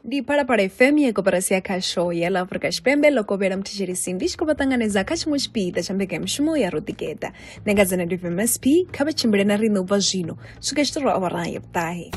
Di para FM ya kooperasia kasho yala Afrika Shpembe loko bera mtishiri sindish kubatanganeza kashmushpi da chambeke mshmo ya rotiketa. Negazana DVMSP kaba chimbere na rino vagino. Sugestoro awaran yaptahi.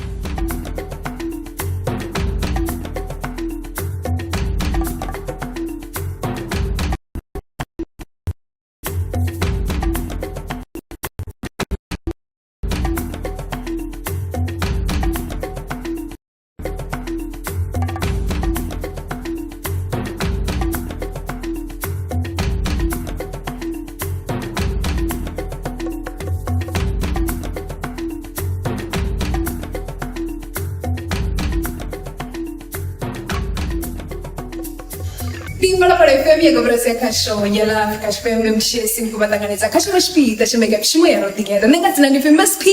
Para FM ya kooperasia kasho yala Afrika Shpembe mtishiri simu kubatanganeza kashmushpi da chambeke mshmo ya rotiketa. Negazana DVMSP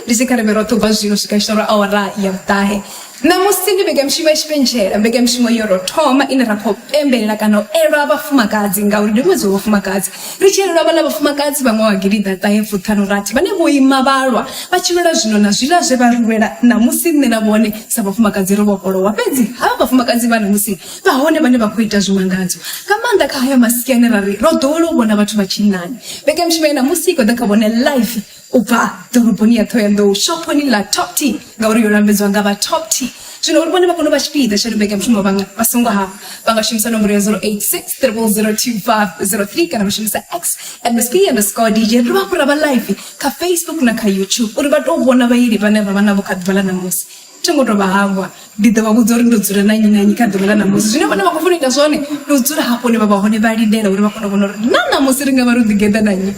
rizikare meroto vagino sugestoro awaran yaptahi. Na musindi begemshima shpenjera begemshimo yoro toma inarapo embe lakano era bafumakazi ngawuri mwezo bafumakazi richero rabala bafumakazi bamwagirida tayefu tanurati bane boyimabalwa bachirora zino na zvilaje barwera na musindi nabone sabafumakazi robokoro wapenzi aba bafumakazi bane musindi bahone bane bakuita zvimangadzo kamanda kahaya masikianerari rodolo bona bathu bachinani begemshima na musiko dakabone live upa doroboni atoyando shoponi la top tea ngawuri yorambezwa ngaba top tea Jino urubone bakono bashpida shari bega mshimo basungwa ha banga shimsa nombro ya 086002503 kana mshimsa x@msp_dj ruba kuraba live ka Facebook na ka YouTube uriba dobona bayiri bane bana bukadbala na musi tungo roba hawa dida babuzori ndozura nanyi kadbala na musi jino bana bakufuni ndazone ndozura hapo ne baba hone bari dela uriba kono kono nana musi ringa barundi genda nanyi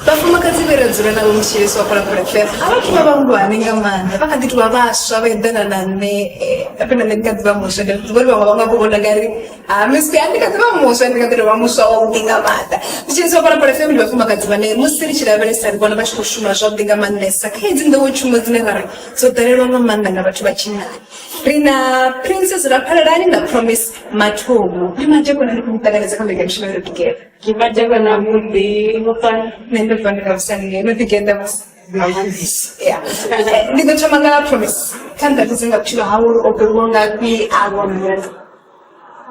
Bafumakazi beradzura nabo mshiri so para FM. Abantu babangwane ngamanda bakadithi babasha bedana nane apena nekati bamusha ngibona banga kubona gari miski andikati bamusha ndikati bamusha ngamanda. Mshiri so para FM bafumakazi bane musiri chirabere sari bona bashikushuma zvo ngamanda sakhenzi ndo uchuma zinengari so darero ngamanda ngabathu bachina. Rina Princess Raparani na Promise Matobu. Imaje kona ndikutangaza kambeke mshiri together. Kimaje kona mundi mufana Nendo fanda kabisani no tigenda bas yeah ndigo chamanga Promise kanda kuzinga kuchilo hauru okulonga kwi agomwe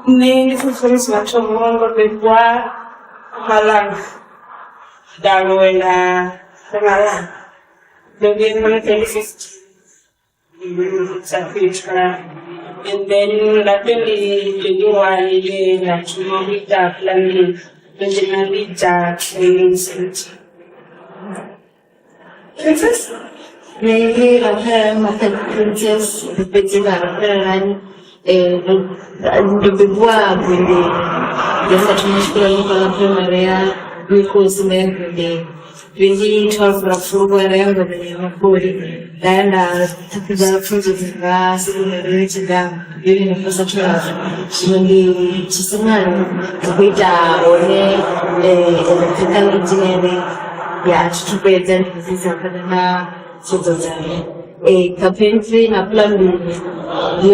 ni Promise Matobu wango bebwa halang darwena semala dogi mwana 2050 safitra and then lately wali na chumita planning Princess? Maybe Princess, the Bibois, the Saturday Primaria, because the 12 of February, the body, and the fruit of the grass, the down, during the first when the Chisaman, the Vita, or electrical engineering, yeah, to present this is a carpentry, a plumbing, the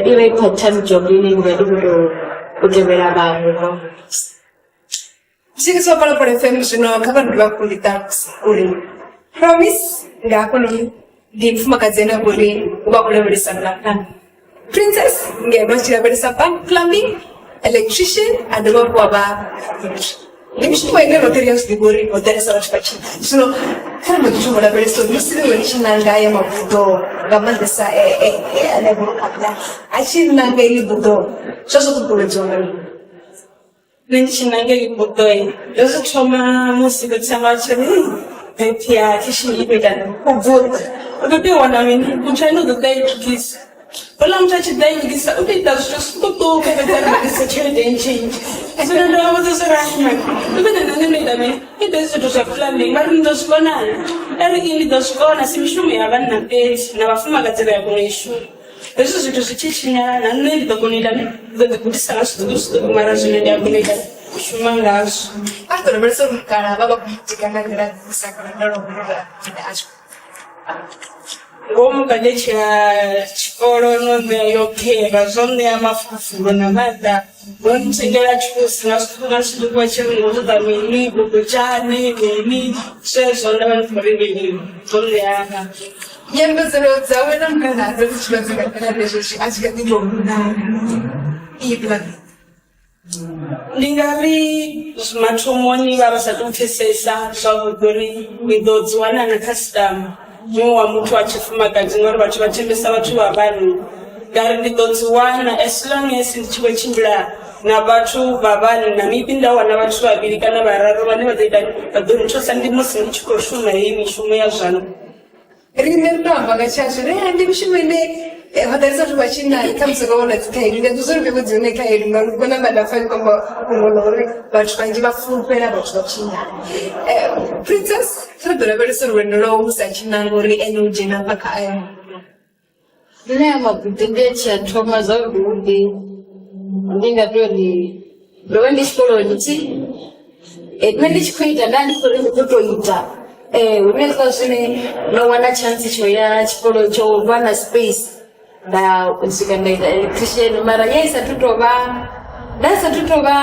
only part-time job in the Sisi so para FM jino kaba ndiwa kulita uri Promise ngakono di mfumakazi na uri uba kule bere sabla Princess ngeba chira bere sabla plumbing electrician and the work waba Nimshi mwene materials di uri odere sa wachpachi jino kana mkishu mwala bere so misiri wenisha nangaya mabudo gamande sa aneburu kapla achi nangaya ili budo shoso tukule zongali Nanjinangeli budoi. Yosu choma musiko tsama chani. Pia kishi ibegana. Kubut. Udote wanamini. Kuchano the day to kiss. Ola mchachi day to kiss. Udote that's just toto kebeta kisa change and change. So then I was just rational. Udote nanene dame. It is to say planning. Mari ndo skona. Everything ndo skona. Simishumi abana page. Na wafuma katika ya kunishu. Eso se to chichinya na nne dokonida the kudisala studio mara zile ya kunida shumangas After the verse of Kana baba kutikana kila sakana ndoro kuda acho Como kadecha chikoro no de yoke bazonde amafufu na mada bontsengela chusi na kwa chengo za mimi kuchane ni seso na mfaribi bonde yana nyambedzero dzawe namukanadzo dzichibatsirana nezvezvi achikadibomuna iplan ndingari mathomoni vavasati kupfesesa zvavudori widodziwana nakastama mumwe wa muthu wa tshifumakadzi ngori vathu vatembesa vathu va vanhu ngari ndidodziwana as long as ndichiwe chimbila na vathu va vanhu na mipi ndawana vathu vaviri kana vararu vane vadonithosa ndi musi ndichikoshuma hei mishumo ya zvano rine rinobva kachazvo rehandi mishumo ine vatarisa kuti vachinai kamusakaona dzikaidu ndazvozori pekudzione kaidu ngakukona madafani kwambakumolori vathu vanji vafupera vathu vachinai princess tinogona vereso rwendo rwavo musachinangori enojena pakaya Nea maputendeci atoma zaudi ndingatori ndo ndichikolo ndichi ndichikuita ndandikutoita uneka zvine nowana chance choya chikolo chovana space ndasvika ndaita electrician mara ndaisatutova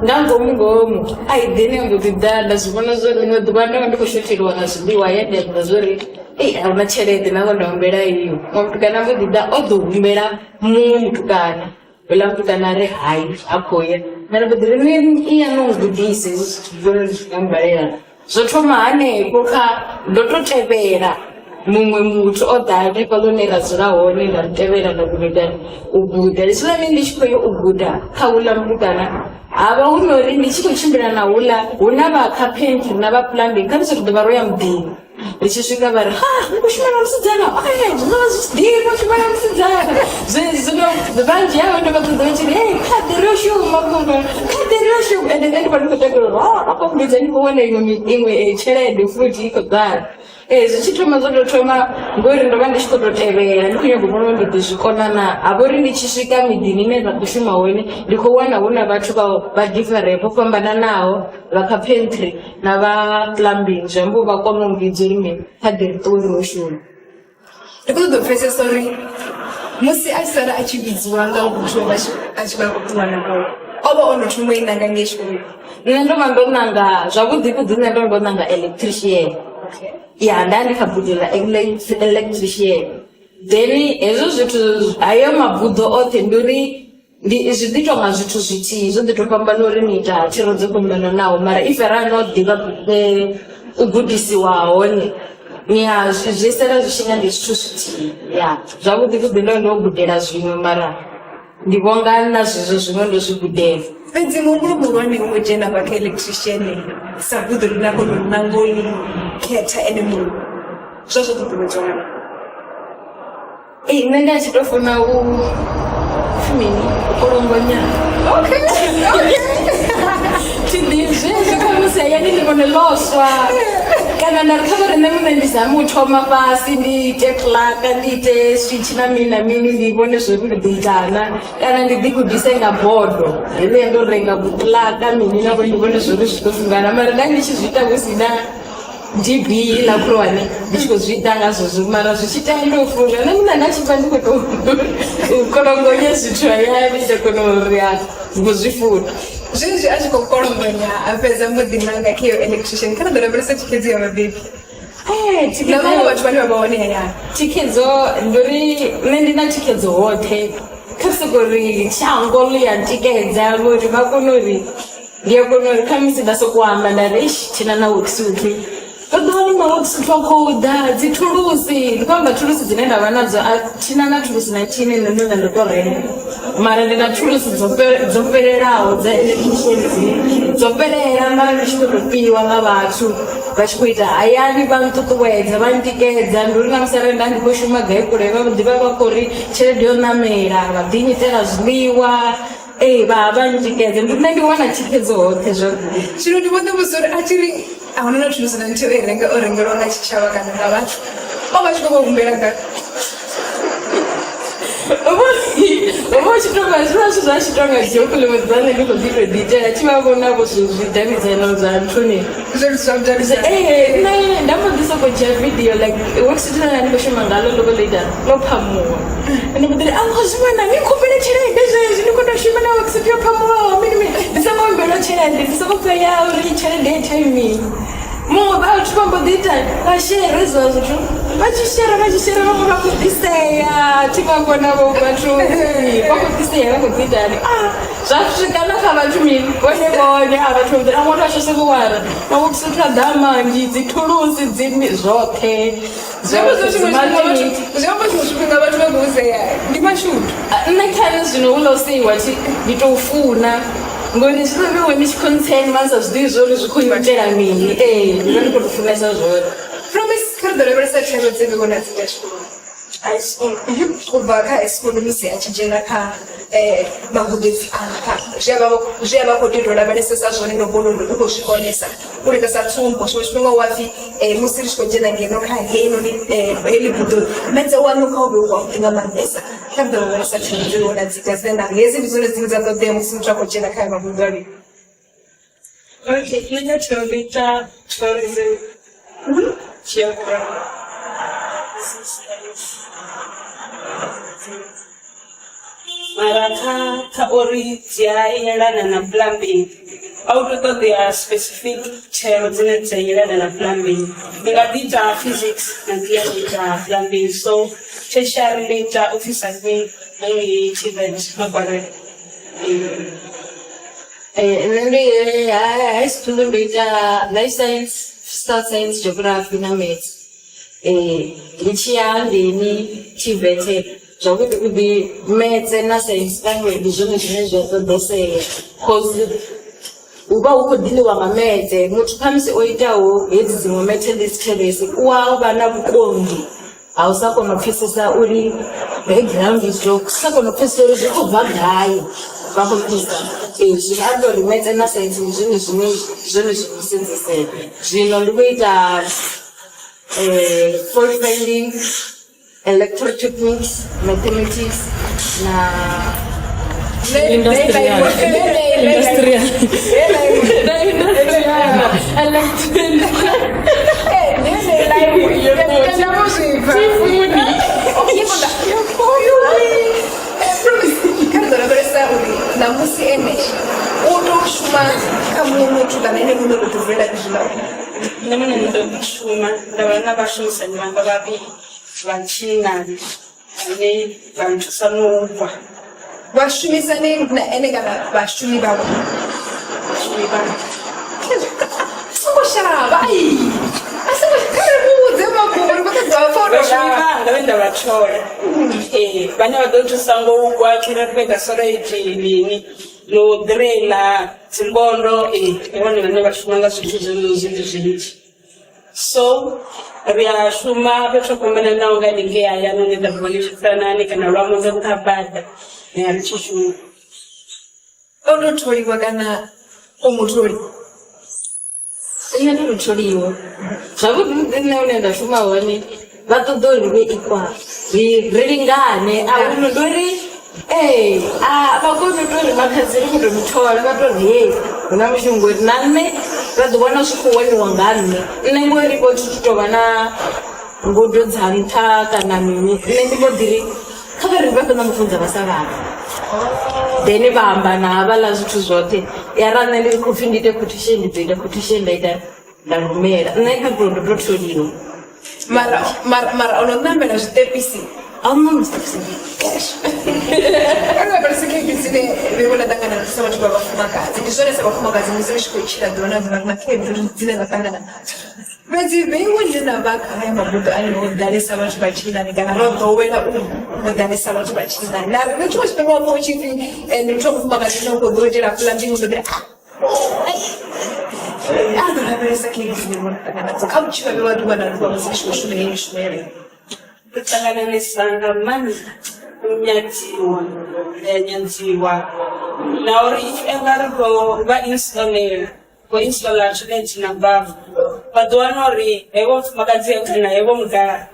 ndangomungomu aidhene ngotidha ndazvivona zori rimwe dhuva ndanga ndikoshoterwa nazvidiwa yandenda zori hauna cherete nango ndahumbera iyo mwamutukana mudhidha odhohumbera mumwe mutukana vela mutukana rehai akoya manabudhirine iyanongudhise zvikambarera zvotoma hanepo ka ndototevera mumwe muthu odhane palonera zvirahone ndarutevera ndakunoita uguda risivami ndichikoyo uguda kaula mutukana hava unori ndichikochimbira naula una vakapenti navaplumbing kanisoti varoya mudhini richisvika vari ndikushumana musidzana ndikushumana musidzana vanji yavo ndovakuzachiri kadhi roshuma kadhi roshuma ende ndipandikotekerwa apakumidza ndikuona imwe cherede futi ikodhara zvichitoma zvototoma ngori ndova ndichikototevera ndikunyogomona ndikuzvikonana havori ndichisvika midhini nezvakushuma wene ndikuwana una vathu vadhifarepo kupambana navo vakapentry navaplumbing zvambo vakonongidzo rimwe kadhi ritori roshuma ndikuzotopfese sori musi asara achividziwa ngakuti achida kutuwana kwavo ova onotumwe inanga ngeshuri nne ndovandonanga zvakudzi kudzi nne ndovandonanga electrician ya ndandikabudira electrician then hezvo zvithu hayo mabvudzo othe ndori zviditonga zvithu zviti zvoditofamba nori niita chero dzekumbana nawo mara if aranodiva ugudisiwahone ya zvisera zvichinga ndezvithu zviti ya zvakudzi kudzi ndondogudera zvimwe mara ndivonga nazvizvo zvimwe ndozvigudera pedzi mumurumurwa neumwejena vakaelectrician sabudho rinako rinangoni keta ene munhu zvazvo kudzimedzwana nne ndachitofuna ufumini ukolongonya tidizvezvikamuseya ndindivonoloswa kana ndarikavare nemune ndizame utoma pasi ndiite plaka ndiite switch namini ndivone zvekundiitana kana ndidhigudhisenga bhodho heve ndorenga kuplaka mini navo ndivone zvori zvitofungana mara ndange ndichizviita kusina db lakurowane ndichikozviitanga zvozvo mara zvichiita ndofunga nemuna ndachipa ndikotokolongonya zvithu ayani ndokonoria ngozvifuna zvinezvi achikokolongonya apedza mudhinanga keyo electrician kana ndoraveresa chikedzo yamabebi navamwe vathu vane vavaoneya tikedzo ndori nendina tikedzo hothe kasikori chango liyantikedza ngori vakonori ndiyakonori kamisida sokuhamba ndari tina nawokisuti kodoni mawokisuti wakoda dzithulusi ndikwamba thulusi dzine ndava nadzo tina na thulusi 19 nendonga ndotorenga mara ndina thulusi dzopererawo dza electrician dzoperera mara ndichitotopiwa nga vathu vachikuita hayani vantutuwedza vandikedza ndori namusara ndandikoshuma gai kure vandiva vakori cherede yonamera vadhinyitera zviliwa vavandikedza ndinandiwana chikedzo hothe zvaguru zvino ndivone musori achiri haunona thulusi nantoerenga orengerwa ngachichava kana ngavathu ovachikovakumbera vochitonga zvivazvo zvachitonga jokulemedzana ndikodzitodita chivavonavo zvidhamidzano zvaantoni ndambodisokoja video like wekisitinana ndikoshoma ngalo lokoleta lopamuwa ndikudiri akozvimana mikumbire cherende zvezvi ndikotoshima nawekisiti yopamuwawo mini ndisakombero cherende ndisakopeya uri cherende yetaimini mumwe vathu vambo ḓi ita vhashere hezwo zwithu vha tshi shera vhaṅwe vha khou ḓisea thi vha konavho vhathu vha khou ḓisea vha khou ḓi itani zwa swika na kha vhathu mini vhone a vhathu a muthu a tshi soko wara na muthu suthu a ḓa manzhi dzi thulusi dzimi zwoṱhe zwiamba tshiṅwe tshifhinga vhathu vha khou sea ndi mashudu nṋe khane zwino u ḽa u seiwa ndi tou funa ngori zwi ḓo vhiwe ni tshi concern vha sa zwiḓivhi zwori zwi khou itela mini ndi vha ndi khou tou funesa zwone promise kha ri ḓo lavhelesa thero dzi vhiho na dzi ya tshikoloni u bva kha high school musi a tshi dzhena kha magudedzi a nṱha zwi a vha khou tea u tou lavhelesesa zwone no vhona uri u khou zwi konesa u lika sa tsumbo tshiṅwe tshifhinga wa pfhi musi ri tshi khou dzhena ngeno kha heinoni heḽi buḓo medze wanu kha u vhe u wavhuḓi nga maanḓesa kha ri ḓo lavhelesa thero dzi vhiho na dzi ya dzena hezwi ndi zwone dzine dza ṱoḓea musi muthu a khou dzhena kha mabuḓo a vhiho Okay, nṋe thero ndi ita tourism geography mara kha uri dzi a yelana na plumbing a u tou ṱoḓea specific thero dzine dza yelana na plumbing ndi nga ḓi ita physics na ḓi ya ita plumbing so tertiary ndi ita office admin ngei TVET Makwarela nṋe ndi high school ndo ita life science, physical science, geography na maths. Ndi tshi ya hangeini TVET zwavhuḓi maths na science language ndi zwone zwine zwa ṱoḓesea cause u vha hu khou ḓiliwa nga maths muthu khamusi o itaho hedzi dziṅwe methodist terrace u a vha na vhukonḓi ha u sa kona u pfhesesa uri background zwo sa kona u pfhesesa uri zwi khou bva gai vha khou pfhesesa zwi amba uri maths na science ndi zwone zwine senzisea zwino ndi khou ita fault finding, electrical techniques, mathematics na industrial na musi ene u tou shuma kha muṅwe muthu kana ene muṋe u tou bvela zwilao nṋe muṋe ndi ḓo shuma nda vha na vhashumisani vhanga vhavhili vha tshinnani ane vha nthusa no u bva vhashumisani na ene kana vhashumi vhawe vhashumi vhanga songo shavha kare muvhudze mafhungo ri khou ṱoḓa vhashumi vhanga vhe nda vha thola vhane vha ḓo thusa ngo u gwa khire ri khou ita storage mini no u ḓirela dzimbondo ndi vhone vhane vha shuma nga zwithu zwinzhi so ri a shuma fhethu ho fhambananaho nga haningei hayani hune nda vhone tshisanani kana lwamoza nṱha bada ri tshi shuma o tou tholiwa kana o mutholi nṋe ndi mutholiwa zwavhuḓi nṋe hune nda shuma hone vha ṱoḓa uri vhe equal ri lingane a huno ndi uri vha kone u tori makhadzi ri khou tou muthola vha tori hei hu na mushumo ngori na nṋe vha ḓo vhona zwi khou waniwa nga nṋe nṋe ngori vho thi tou vha na ngudo dza nṱha kana mini nṋe ndi mbo ḓiri kha vha ri vha fhedza mufunza vha sa vhana then vha amba na havhaḽa zwithu zwoṱhe yara nṋe ndi khou pfhi ndi ite quotation ndi ḓo ita quotation nda ita nda rumela nṋe kha gulo ndo tou tholiwa mara o no ṋamela zwiṱepisi a hu na mustafisi kana vha si khaedu dzine vhe vho na ṱangana sa vhathu vha vhafumakadzi ndi zwone sa vhafumakadzi musi ri tshi khou tshila ḓuvha na ḓuvha na khaedu dzine na ṱangana nadzo fhedzi vheiwe ndi na vha kha haya mabuḓo ane ho ḓalesa vhathu vha tshinnani kana ro ḓowela u ho ḓalesa vhathu vha tshinnani na ri tshiṅwe tshifhinga wa pfha u tshi pfhi ndi muthu wa mufumakadzi no khou ḓo itela plumbing u ḓo ḓi a ḓo lavhelesa khaedu dzine vho na ṱangana nadzo kha vhutshilo hawe wa ḓuvha na ḓuvha musi tshi khou shuma heyo shumele ri ṱangananisa nga maanḓa nyadziwa na uri nga ri khou vha khou installa toilet na bafu vha ḓo wana uri hevho mufumakadzi na hevho mudala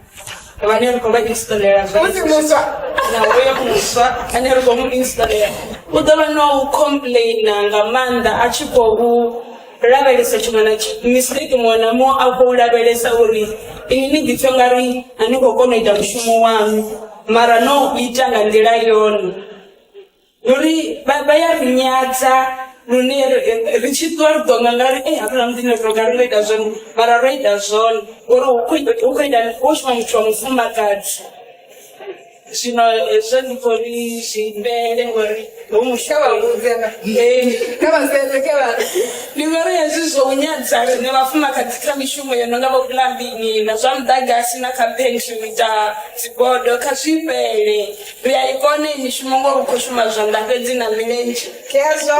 vhane ri khou vha installela na uyo muswa ane ri khou mu installela u ḓo vha no u complaina nga maanḓa a tshi khou lavhelesa tshiṅwe na mistake muṅwe na muṅwe a khou lavhelesa uri ini ni ḓi pfhe nga ri a ni khou kona u ita mushumo waṋu mara no u ita nga nḓila yone uri vha ya ri nyadza lune richitwa ridonga ngari hapana mutine roga rinoita zvoni mara roita zvoni uri ukuenda oshwa muthu wa mufumakadzi zvino hezvo ndikori zvimbere ngori ndingori hezvizvounyadza nevafumakadzi kira mishumo yanonga vokulambinina zvamudagasi nakapenshumita zigodo kazvipere uyaikone mishumo ngorukoshuma zvandapedzina milenje kezvo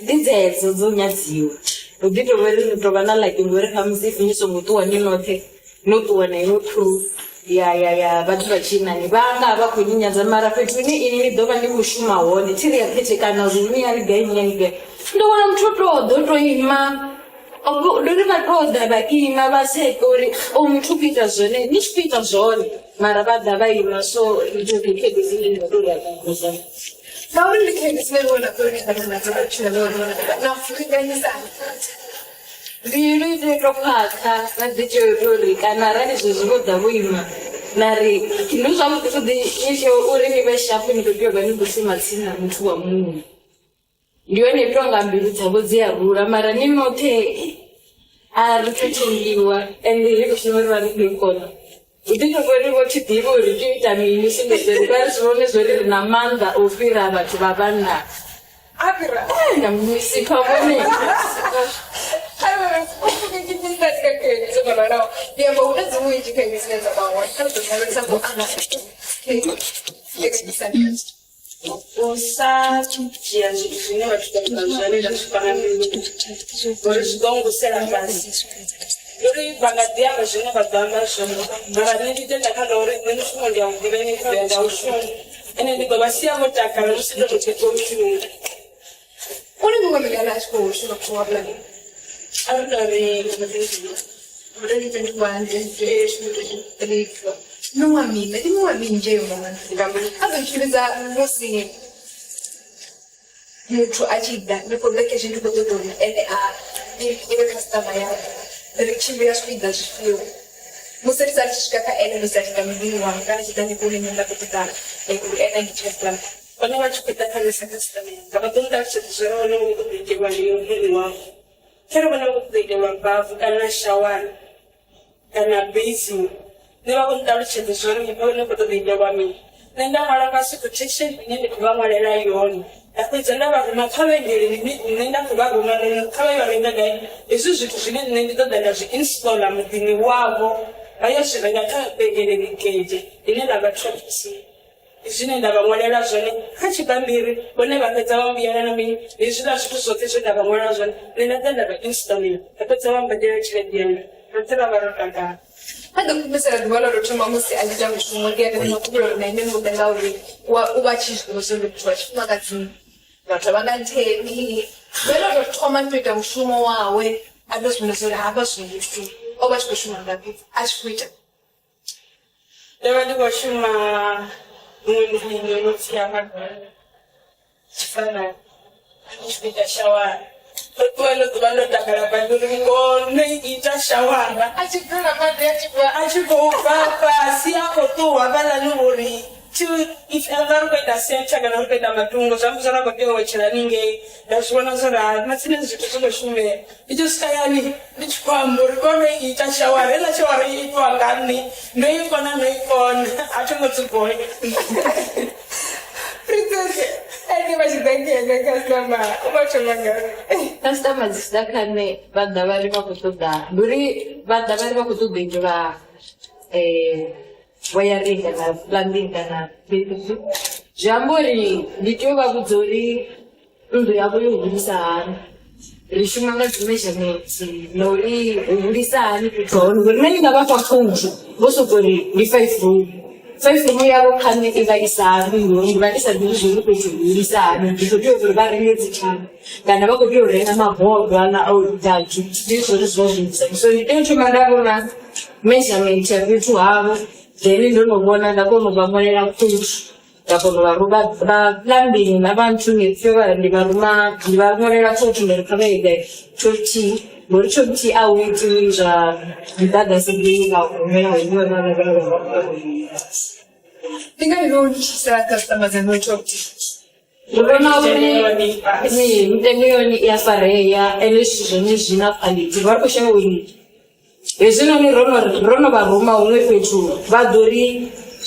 ndidzedzo dzonyadziwa nditovana like ngori kamusifinyiso mutuwani note notuwana inotru ya vatu vachinani vanga vakunyinyaza mara petuni ini ndova ndimushuma hone tiri yaketekana rumi yarigainyaniga ndoona mutotodo toima ndori vatoda vaima vasekori muthu kuita zvone nichikuita zvone mara vada vaima so ndikedezinindodoriakakuza mauri ndikedezineona Riri tokaka nadzichorori kana rani zvezvinodza voima nari ndozvamutode ishe uri nevashapu ndodyoga ndikusimatsina muthu wa munhu ndione tonga mbiri dzavo dziyarura mara ninote ari tochingiwa ende rikushinorirwa ndikona nditokorivo chidhivo richiita mini sindezeri vari zvionezvo namanda ofira vatu vavana apira namusikavone usachitiya zvinhu zvine vatutazvarira zvifananidzo uri zvidongosera pasi uri vangadiyamba zvine vagamba zvono mara nendite ndakadauri nemushumo ndiyamudivenikuenda ushumo ene ndigobasiya motakara musitototekomushungu uri kungomigana achikoushuno kuwabla nomwamina timwamini azonchiriza musi muthu achida ndipodekeshe ndikotodona ene ive kastama yavo richimbira swida zvifiwo musi risati chisvika kaene risatida muviri wangu kana chida nekune nyenda kutidana ekuri ene ngicheflam pane vachikuita kanisa kastama yanga vatonga vachitizveraona ukubekewa nemuviri wavo chero vana vokubekewa bhavhu kana shawari kana basin nevakundaruchedza zvori nekotobekewa mini nendamwara kasiku teshe ndinende kuvamwarera yoni apedza ndavarume kavendere nenda kuvarume kavaivavendadai izvi zvithu zvine ndinenditoda ndazviinstalla mudhini wavo vayozvirenga kavabekerekeje ine ndavatrokisi izvine ndavamwarera zvone kachipambiri vone vapedza vambiyana namini izvina zvithu zvose zvendavamwarera zvone nendata ndavainstallira apedza vambadira chirediyana atira varotagara adokumesera dhuvalo rotoma musi andita mushumo ndiyanemakubiro naine mudenga uri uvachizvinozondo kuti vachifumakadzini vathu avanganteni velo rotoma ndoita mushumo wawe adozvinozori hapa zvinushu ovachikoshuma ngapi achikuita ndava ndikoshuma mumwe mudini unotsiyaka chifanani achikuita shawara vanodakara pandurinoita shawara achigoupa pasi akotuhwa vananuri vari kuenda senta kana uri kuenda matungo zvangu zvarakoteowechera ningei ndazviona zori hamasine zvithu zvinoshumira ichosvika yani ndichikwamburi konoiita shawara ena shawara iitwa ngani ndoikona noikona achingotsigoi ende vachidangene kastama umachomangari kastama dzisidakane vada vari vakutoda nduri vada vari vakutobhindura wayaring kana plumbing kana bituzu zvambori nditova kudzori ndo yavo yohurisa hani rishumanga measurements nori hurisa hani kutoni ngori meningavakwa kunju vosogori ndi 5 room 5 room yavo kane iva isanu ngivandisa ndizviri kuchihurisa hani ndizvotiozori varengedzichana kana vakotiorena mabhodho ana autatu ndizvori zvozvisa so nditochoma ndavona measurement yavitu havo then ndonobona ndakonobamorera kunju ndakonovaruva vaplumbing navantu nefeva ndivanorera kuti nderikavaida choti ngori choti awiti zvadadasidingaomera ndingainoonisa kastama dzanochoti Ndona uri ni mitengo yoni ya fareya elishizoni zvina quality vari kushaya uri ezvino ni rono varoma umwe fethu vadori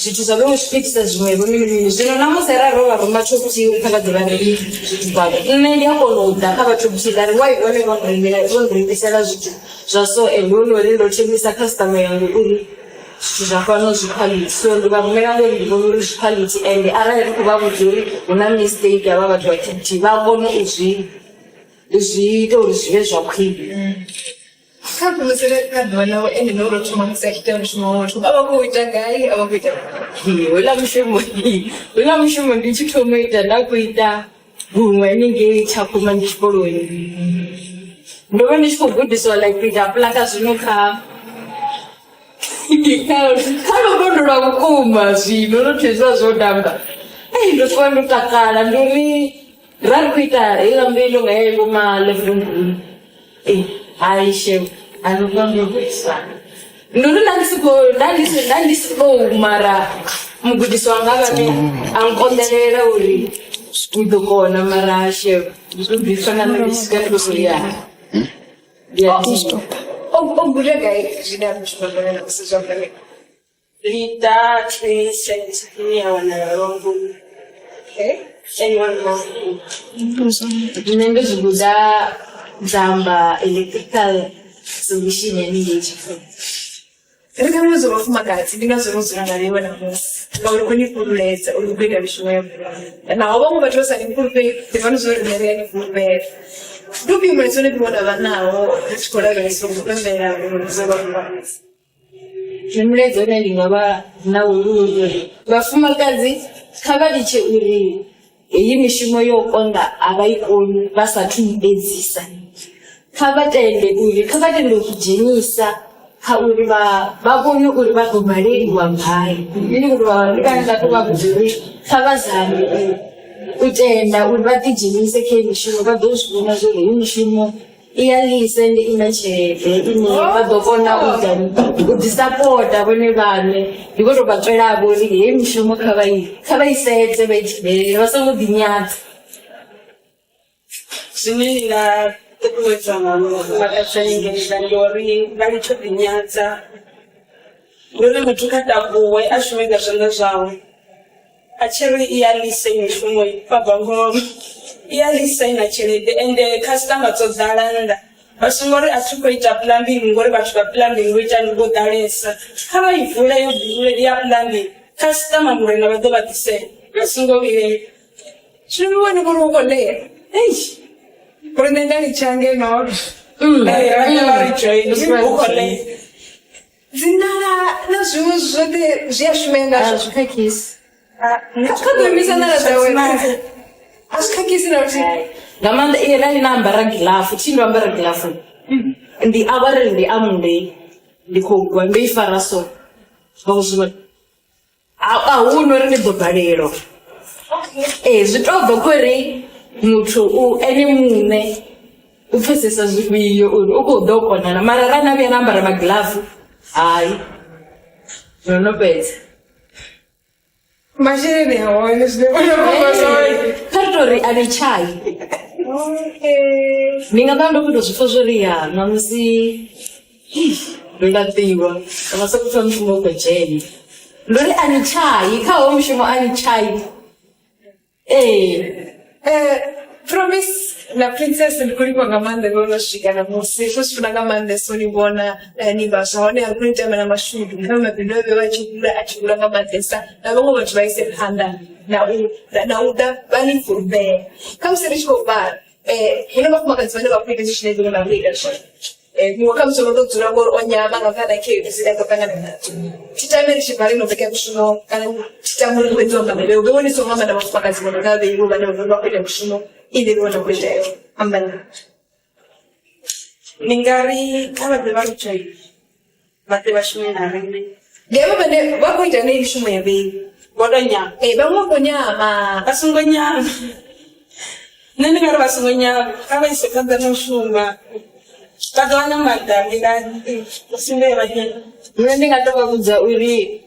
zvithu zvavamwe zvipikisa zvimwevo mimini zvino namusi raro varoma chokuti ukakadzi vareri zvithu zvavo nne ndiyakonoda kavachokuchika ri wai vane vondiremisela zvithu zvaso and unorindochemisa customer yangu uri zvithu zvafano zviquality so ndivavumira ndendivona uri zviquality and arali kuvavudza uri una mistake ava vathu vakuti vakone uzviite uri zvive zvakwiri kadwana ende norotuma kusekitari zvinowoto avakuita gai avakuita wela mushumo ndichitomoita ndakuita gumwe inenge ichakuma ndichikoloni ndova ndichikugudiswa like kuita plaka zvinoka kanokondora kukuma zvino notezwa zvodamba ndotwa ndotakala ndori rari kuita ilambelonga yaivoma 11 aishe anokondokuisa ndori ndandisiboumara mugudiso wanga vane ankonderera uri ndokona mara ashe ndisfananaisikatosoya oguregai zvinamishmaana kusizvakare Lita 2017 yawanarombo ndinenge zvikuda dzamba electrical solution yanenge ichifuna rikamuzo vafumakadzi ndingazorozorana newe namusi ngauri kunikuruleza uri kuita mishumo yamvura nawo vamwe vatosa nekurupe vanozorimerera nekurupe ndupi muriso nepivona vanawo chikora veisongopembera zovavumamisi zvimuredzo nendingava naururi vafumakadzi kavadiche uri iyi mishumo yokonda havaikoni vasati mubedzisa kavatende uri kavatende kujenisa kauri vakone uri vagomhareriwa mhari ini kuti vavandikandatokakuzuri kavazame kutenda uri vatijenise kemishumo vadozvikuona zvohei mishumo iyalise ende ina chelete ine vadokona kudhisapota kune vane ndikotovatsveravo uri hei mishumo kavaisetse vaitibherera vasangodhinyadza zvinira tekuwedza makatsvaingerera ndori varichodhinyadza ndori mutukadabuwe ashumega zvanga zvavo achiri iyalise mishumo pabvango iyalise ina chelete ende customer dzodzalanda vasingori atikuita plumbing ngori vathu vaplumbing voita ndivodhalesa kavaivhura yobhirure ya plumbing customer murena vadovadise vasingovire zvinoone kuri ukoleya kuri nendani change noro dzinara nazvimwe zvote zviyashumenga zvakakisi kadomisa nara dzawe azvikakisi nakuti ngamanda irani nambara gilafu chindoambara gilafu ndi avariri ndi amunde ndikogwa ndeifara so vakuziva ahunori ndidhobharero zvitobva kweri muthu ene mune upfesesa zvikwiyo uri ukodokonana mara ranaviya nambara magilafu hayi zvinopedza mashereni haone karitori ane chai ndingada ndokuita zvifo zvoriya namusi ndodatiwa avasakufa mushumo kwejeni ndori ane chai kawo mushumo ane chai promise na princess ndikulipa ngamande vonosvika namusi kusvuna ngamande sonibona niva zvaone ari kunoita mana mashudu kama mapindu ave achikura ngamadesa navamwe vathu vaise phanda nauda vani furube kamusiri chikobara mune vafumakadzi vane vakuita chichinezero nakuita mumwe kamusoro ndodzura ngori onyama ngakana kezidaakapangana nadzo titamiri chibhari inopfeka mushumo kana titamuri kwenziwa ngamabeo veoneso mama navafumakadzi vanonga veivo vane vakuita mushumo ine vona kuitayo ambana ningari kavabve varuchai vate vashume narine ndeva vane vakuita nemishumo yavei vodonyama vamwe vonyama vasingonyama nendingari vasingonyama kavaise kadzanosuma kadzawana madhambi ndasimbevanyama mune ndingatokakudza uri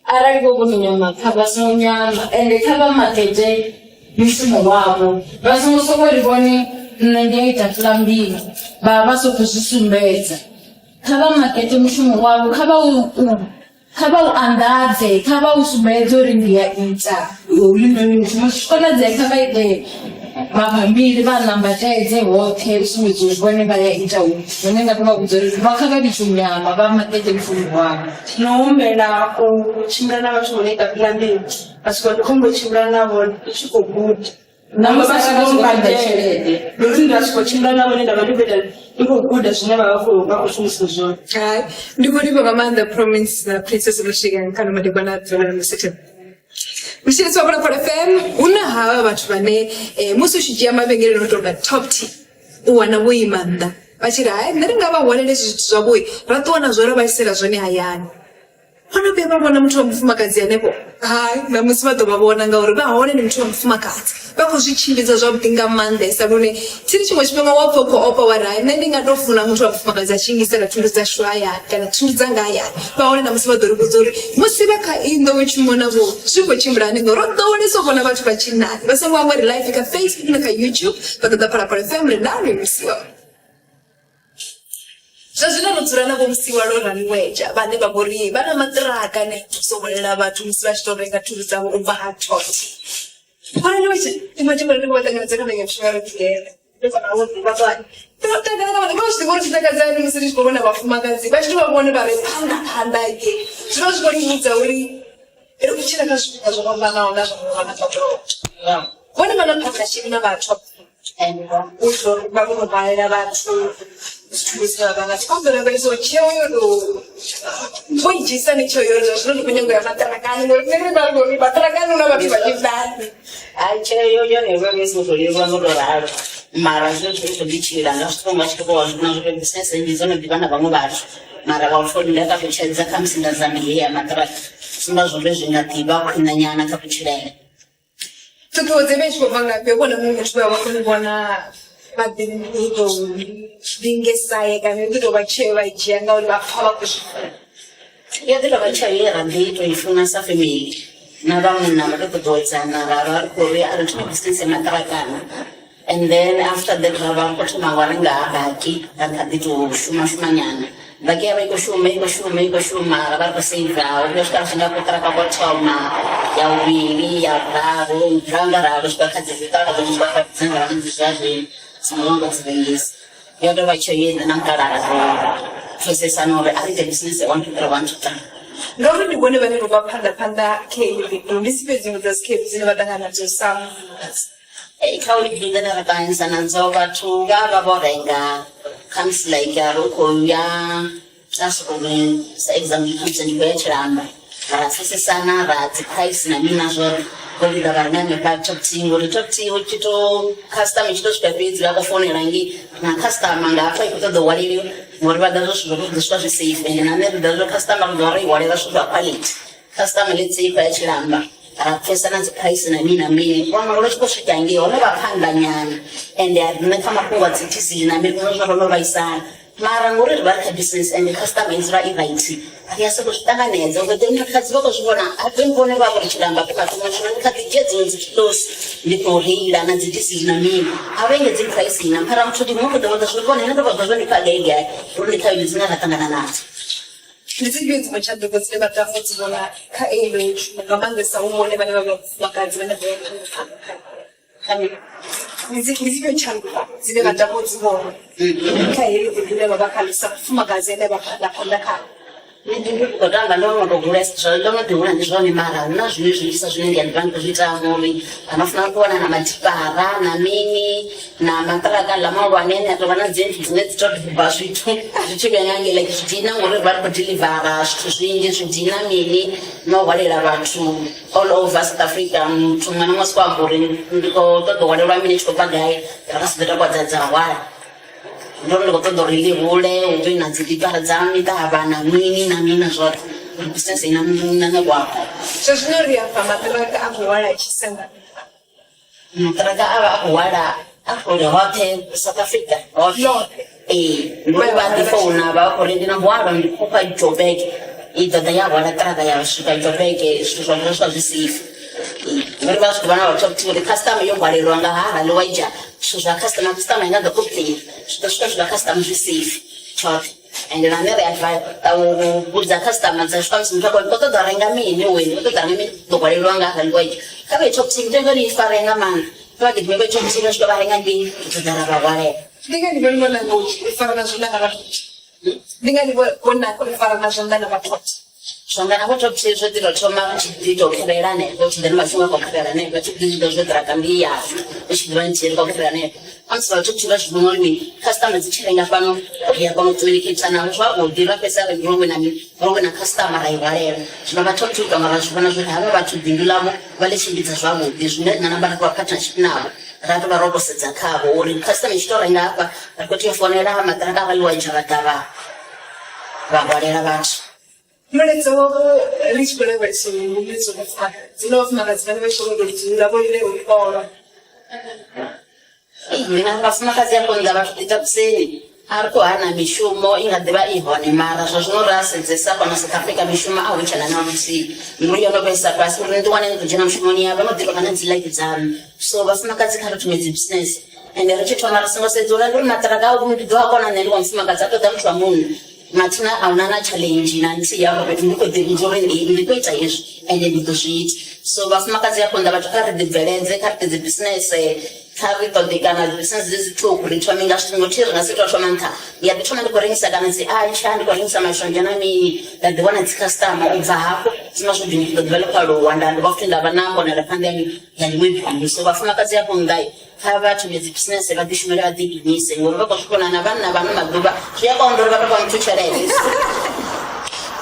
arali kokunonyama kavasonyama ende kava makete mushumo wavho vha songo sokou ri vhone nṋe ndi a ita fulambili vha sokou zwi sumbedza. Kha vha makete mushumo wavho, kha vha u anḓadze, kha vha u sumbedze uri ndi a ita hoyunoni mushumo. Zwi konadzea kha vha ite mabambiri, vha nambatedze hoṱhe u sumbedza uri vhone vha ya ita hune nga to vha vhudza uri vha kha vha litsho nyama vha makete mushumo wavho. no humbela u tshimbila na vhathu vho no ita fulambili a swika ndi khombo tshimbila navho ndi tshi khou guda navho vha tshi khou badela tshelede ndi nda swika tshimbila navho ndi ndavha ndi khou ita ndi khou guda zwine vha khou shumisa zwone. Hai, ndi khou livha nga maanḓa Promise na Princess Lushika kana madekwana a dzula na Sithe. Mshitsi wa Phala FM una havha vhathu vhane musi u tshi dzhia mavhengele no tonga Top Tea u wana vho imanda vha tshi ri hai nṋe ndi nga vha wanele zwithu zwavho ra ṱuwa na zwo ra vha isela zwone hayani. Vhona vhuya vha vhona muthu wa mufumakadzi hanefho? Hai, na musi vha ḓo vha vhona ngauri vha hone ndi muthu wa mufumakadzi vha khou zwi tshimbidza zwavhuḓi nga maanḓesa lune tsini tshiṅwe tshifhinga wa pfha khou opa wa ri hai nṋe ndi nga tou funa muthu wa mufumakadzi a tshi ngisela thundu dzashu hayani kana thundu dzanga hayani. Vha hone na musi vha ḓo ri vhudza uri musi vha kha i nḓowetshumo navho zwi khou tshimbila hani ngauri ro ḓowelesa u vhona vhathu vha tshinnani vha songo amba ri live kha Facebook na kha YouTube vha ṱoḓa Phala FM ri na ri musiwa. Zwazwino ro dzula navho musiwa lo raniweja vhane vha vho ri vha na maṱiraka ane a sogolela vhathu musi vha tshi tou renga thundu dzavho u bva ha Top Tea. Raniweja tima tshimbila ndi khou vha ṱanganedza kha vhege mushumo ro tigela ndi fana vho ḓivha vhane takadza vhane vha tshi ḓivha uri takadzani musi ndi tshi khou vhona vhafumakadzi vha tshi tou vha vhone vha re phanḓa ke zwi vha zwi khou livhudza uri ri khou tshila kha zwifhinga zwo fhambanaho na zwa Top Tea. Vhone vha na partnership na vha Top Tea u itela uri vha kone u valela vhathu zwithu vha nga tshikonḓela vha iso tsheo yo tou vho i dzhisa ni tsheo yo zwino ndi khou nyanga ya maṱarakani ngori nṋe ri vha ri khou maṱarakani una vhathu vha tshifhani. Ai tsheo yone vha vhe so lewa ngo to ralo mara zwino zwi khou ditshila nga zwithu tshi khou zwino zwi business nnyi dzo no ḓivha na vhaṅwe vhathu mara vha ufoni nda kha kutshedza kha musinda dza milia ya maṱaraka zwino zwo zwi nga ḓivha khwina nyana kha kutshilele. Ṱuṱuwedze vhe tshi khou bva ngafhi vhona muṅwe muthu vha khou vhona maḓi ndi tou ndingesaye kana ndi tou vha tsheo vha i dzhia ngauri vha pfha vha khou zwi funa. Yo ḓi tovha tsheo ye ra ḓi tou i funa sa family na vhaṅwe na vha tou ṱuṱuwedzana ra ri khou ri a ri thome business ya maṱarakana and then after that ra vha khou thoma wa renga baki ra kha ḓi tou shuma nyana baki ya vha i khou shuma ra vha ri khou seiva u vhuya swika zwinga khou ṱaraka khou thoma ya vhuvhili ya vhuraru ranga ralo swika kha dzi zwiṱara zwo swika kha dzanga dzi zwa zwi songo nga dzi rengisi. Yo tovha tsheo ye na mukalaha ro pfesesana uri a ri ite business ya 1 2 3 1 2 3 ngauri ndi vhone vhane vha phanḓa kha ili fhethu ndi si fhe dziṅwe dza skip dzine vha ṱangana nadzo sa kha uri ndi na ra ṱanganyisa nadzo vhathu vha vho renga comes like a ro khou ya a sokou sa example khamusi ndi khou ya Tshilamba ra pfesesana ra dzi price na mini nazwo uri da vhana ne vha Top Tea ngori Top Tea u tshi to customer tshi to swika fhedzi vha khou founela ngi na customer nga hafha i khou ṱoḓa u waleliwa ngori vha ḓa zwo zwi zwi safe and na nṋe ri ḓa zwo customer ri ḓo ri walela zwithu zwa quality customer let's say khou ya Tshilamba ra pfesesana dzi price na mini vhaṅwe ro tshi khou swika ngi hone vha phanḓa nyana and nṋe kha mafhungo a dzi TC na mini zwo ro vhaisana mara ngori ri vha ri kha business and customer is right ri a sokou zwi ṱanganedza uri then khatsi vha khou zwi vhona a ḓi vhone vha khou Tshilamba khatsi ndi kha ḓi dzhia dziṅwe dzi kilosi ndi khou reila na dzi disi na mini a vha engedzi price na mphara muthu ndi muṅwe ḓo vha zwi vhone nṋe ndo vha zwo ndi kha gai uri ndi kha idzo dzine ra ṱangana nadzo. ndi dzi fhio dziṅwe tshanduko dzine vha tama u dzi vhona kha eilo nga maanḓesa u vhone vhane vha vhafumakadzi vhane ndi dzi fhio tshanduko dzine vha tama u dzi vhona kha eilo ḽine vha vha kha ḽisa mufumakadzi ane vha phanḓa khayo. Ndi khou tamba ndo no tou gulesa zwo ndo no ḓi hula ndi zwone mara huna zwine zwilisa zwine ndi a ḓivha ndi khou zwi tama uri vha funa u wana na matipara na mini na maṱiraka ḽa mahulwane ane a tou vha na dzi entry dzine dzi tou ḓivha zwithu zwi tshi vhuya nyange like zwi dina ngori vha ri khou delivera zwithu zwinzhi zwi dina mini na u hwalela vhathu all over South Africa muthu muṅwe na muṅwe siko amba uri ndi khou ṱoḓa u hwalelwa mini tshi khou bva gai ra si ḓo takwadzadza dza hwala ndo ndi khou ṱoḓa uri ḽi hule hu vhe na dzi dipara dza miṱavha na mini na mini zwoṱhe uri business ina na kwapo Zwazwino ri afha maṱiraka a khou hwala tshisenda maṱiraka a vha a khou hwala a khou ri hoṱhe South Africa hoṱhe ngori vha ḓi founa vha khou ri ndi na hwalo ndi khou fha Joburg i ḓoḓa ya hwala ṱiraka ya swika Joburg zwithu zwa zwi safe uri vazvivana vatop t uri customer yongwarirwa ngahahaliwa ija zvinhu zvakastama customer ingaga kupfira zvikasvika zvakastama zvisafe choke and naneriadvisa customer dzasvikamisi mutoda renga mini wena utoda renga mini ndogwarirwa ngahaliwa ija kave top t ndengorifarenga mani vagiti veve top t vasvika varenga ndini kutodara vagwarera ndingandibona ufarana zvona ndingandibona ufarana zvona navatoti zvangana kutopti zvedzinotoma chiditokerera nepo chidani mafunga kwakerera nepo chidito zvedrakambia chidivanichiri kwakerera nepo amsi vatoptira zvinonori customer dzichirenga pano yapamutoirikitsana zvagudira pesare rongwe na customer rairwarera zvino vatopti ukanga vazvivona zvoti hava vatubhindulamo valechingidza zvagudi zvine nanabana kuvapartnership navo ratova robosedza kavo uri customer ichitorenga apa arikotiyofonera madaraka avaliwa ichavadhava vagwarera vacho Mletso richikole verso mletso kufaka dzinofunga dzine veshoro dzingabonile ukoro mina ngafuna kazi yako ndavatuita kuseni ariko hana mishumo ingadhiva ihone mara zvazvinorasedzesa pana South Africa mishumo awichana namusi muri yonopesa pasi muri ndiwane ndijena mushumoni yavo nodhirwa kana dzilike dzanu so vafuna kazi kari tumedzi business and richitona risingosedzora ndiri mataraka awo ndidwakona nendwa mfuma kazi atoda mutwa munhu matina haunana challenge nanti yako kuti ndikodhirinzore ndikoita izvi and ndikuzviita so vafumakadzi yako ndavatakaridzibvelenze karidzi business karitodikana business dzizituku ritsvaminga svingotirwa ngasitwa shomanta yaditoma ndikurengesa kana dziacha ndikurengesa mashonja namini ndadiwana dzikastama ubva hako zvinozvodhinikudodhivelopa rowanda ndikafuti ndava nambo narapandemi yandimwebhandu so vafumakadzi yako ngai havatu medzibusiness vadishumira vadigwinyise ngori vakosvikonana vanhu navanu maduva zviyakaondori vakapamutucharaiis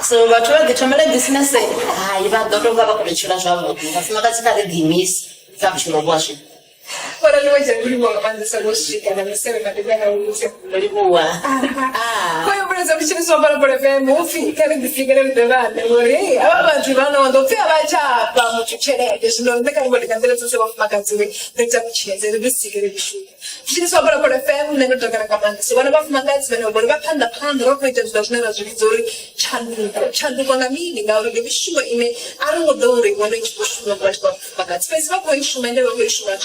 so vatu vaditomere business hai vadotova vakutochira zvavo vafumakadzi karegwinyisi kakuchirobwa zvinhu Para luego ya uri mwanga bandisa goshika na mesere katika ulize ndolibuwa kwa hiyo bwana zabishini so para para FM ufi kale disigere ndevana uri ababantu bano ndo pia bachapa muchuchere desino ndeka ngo likandele sose bafumakadzi we ndetsa kucheze disigere bishuka bishini so para para FM nendo tokana kamanda so bana bafumakadzi bano bali baphanda ro kuita zvazvinera zvizori chandu kwa mini ngauri bishuka ine ari ngodori ngone chibushuka kwa bafumakadzi pesa kwa ishuma ndebe kwa ishuma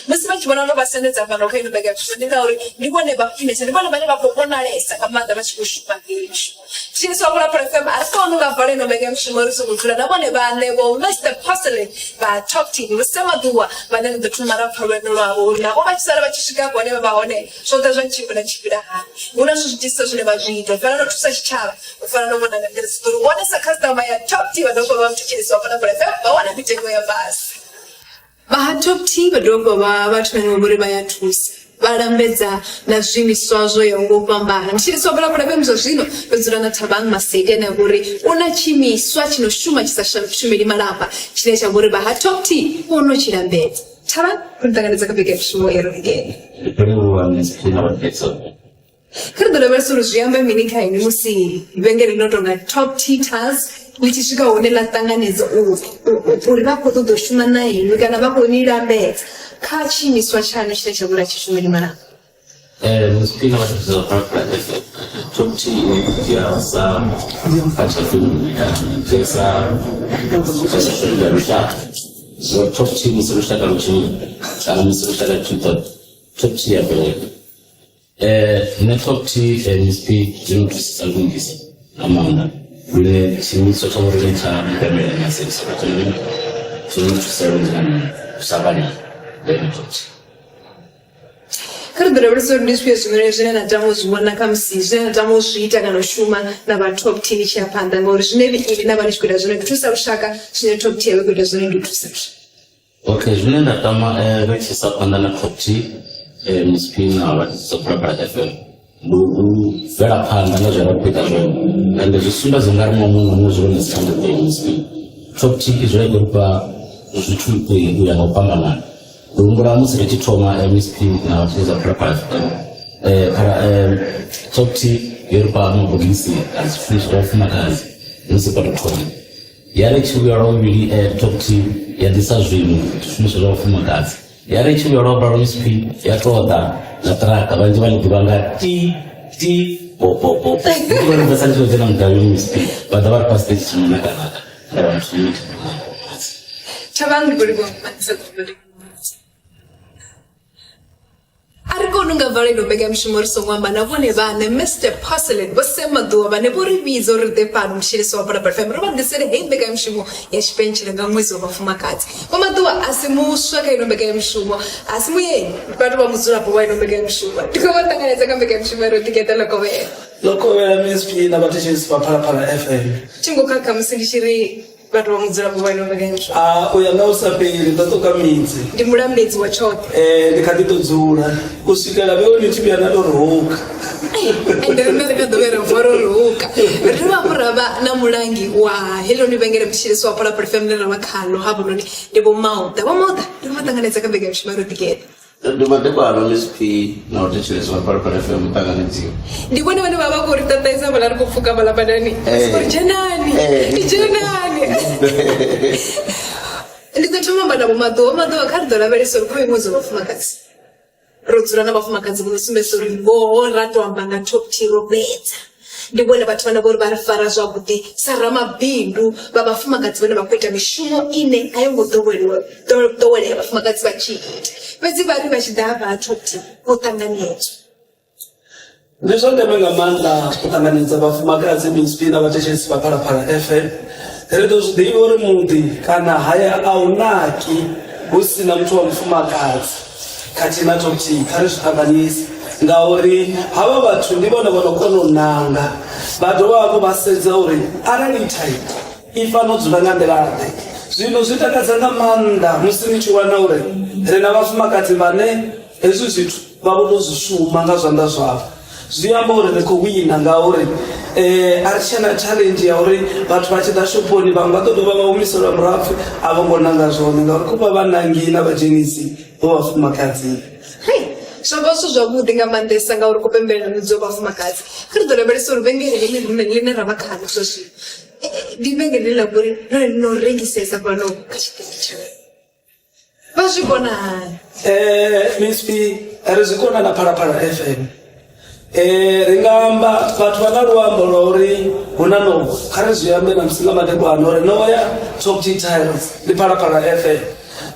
Must much one of us send it up and okay to the gaps. Ndibone bafine ndibone bane bakubona lesa kamanda bashikushuma ngisho sisi wabula prefem asonu ngavale no megem shimoriso kutula nabone bane bo Mr. Porcelain ba top team musema duwa bane ndotumara problem lwabo na obachisala bachishika bone baone shoda zvanchibula chibira ha una zvitisa zvine bazvito fana no tusa chichava fana no mona ngere story one sa customer ya top team adoko bamtichisa wabula prefem bawana mitengo ya basi Top team badoko bathu ngomuri bayathusa balambedza na zvimiswa zvo yongopambana mshiriso bala bala bemzo zvino benzura na tabang masede na guri una chimiswa chinoshuma chisashumiri malapa chine cha guri ba top team ono chirambedza taba kuntanganiza kapike mshumo erogene Peruwa msina watetso Kardole verso ruziyamba minika ini musi bengere notonga top teachers lichishika onela tanganizo uri vako todoshuma naye kana vako nirambe kachimiswa chano chine chakura chishumiri mana mspina watetso parapra topti ya sa kachafu pesa rusha so topti msurusha karuchi kana msurusha kachuto topti ya bele netopti MSP zinu salungisa amanda Bile simitso tawurile cha mbemele na sisi katoni zinu tusalungana usabani netopti Kardole verso ndispieso ngerejene na tamu zwana kamsije na tamu zviita kana shuma na ba top team chapanda ngori zvinevi ili na vanishkwira zvino kutusa ushaka zvine top team wekuita zvino nditusa okay zvine ndatama vechisa panda na top team Mspina watetso parapra FM vera phanda ngezvarakuita zvona ende zvisumba zvingarimo munhu muzvione standard yeMSP top team zvaigopa zvituku yakapambanana Dungura musi rechitoma MSP na watetso parapra FM top team yoripa mabhokisi azifunishwa vafumakazi musi patotoma yari chiuyara uviri top team yadisa zvinhu zvifunishwa zvavafumakazi Yare chibi yoroba MSP yatoda na traka vanji vaniguranga ti po ngoni basali chotena mgawi MSP badavar pastage chimunaka naka ndavantu Chabangi kuri kwa manisa kuri. Ariko nunga vale lo bega mshumor so kwamba navone bane Mr. Porcelain bosema do bane bori bizo ride pano mshire so para perfect roba ndisere hey bega mshumo yashpenchile ngamwezo bafuma kati mama do asimu swaka ino bega mshumo asimu ye bado bamuzura po ino bega mshumo tikobatanganeza ka bega mshumo ro tiketa loko MSP na batishis para FM chingo kaka musindishiri bado bamuzura po ino bega mshumo uyanga usapeli ndatoka midzi ndimulambedzi wa choto ndikatitodzura kusvikira veoni chibya nadorohoka ende ndakadovera vororoka rivapurava na mulangi wa helo ni vengere mshiriso wa para perfect na makalo hapo noni ndebo mauta ndimatanganeza kabega mshimaro tiketa ndibadebalo MSP na utechelezo wa para FM mutanganidziwa ndibone vane vava kuri tataisa vala kufuka vala badani jenani ndikatoma bana bomato akardora vereso kwa imwezo wafumakazi rodzura na wafumakazi munosumbeso rimbo rato ambanga top tiro beta ndibone bathu vana vori varifara zvakuti sarama bindu vavafumakazi vane vakuita mishumo ine ayongodowerewa vafumakazi vachiita pedzi vari vachidava top tiro kutanganedzwa ndizvondeme ngamanda kutanganidza vafumakadzi MSP na vateshesi vaparapara FM redo zvidivi uri muti kana haya aunaki usina mtu wa mufumakadzi katina toti kari zvikanganisi ngauri hava vathu ndivona vanokononanga vado vavo vasedza uri araritai ifanodzula nganderade zvino zvitakadzanga manda musini chiwana uri rena vafumakadzi vane hezvi zvithu vakutozvishuma ngazvanda zvavo zviyamba uri rekuwina ngauri arichana challenge yauri vathu vachida shoponi vamwe vatotova vaumiselwa murapfu avongonanga zvone ngauri kupa vanangi navajenisi vovafumakadzi zvavaso zvavudi ngamandesa ngauri kupemberera midzo vafumakadzi karidorevereso ruvengere line ravakhala zvozvino ndivengere lilakuri rinorengisesa pano kachiteicho vazvigona hai MSP rizvikona naparapara FM ringamba vathu vana ruambo rwauri huna novo kari zviyambe namusinga madekwana uri noya top titles liparapara FM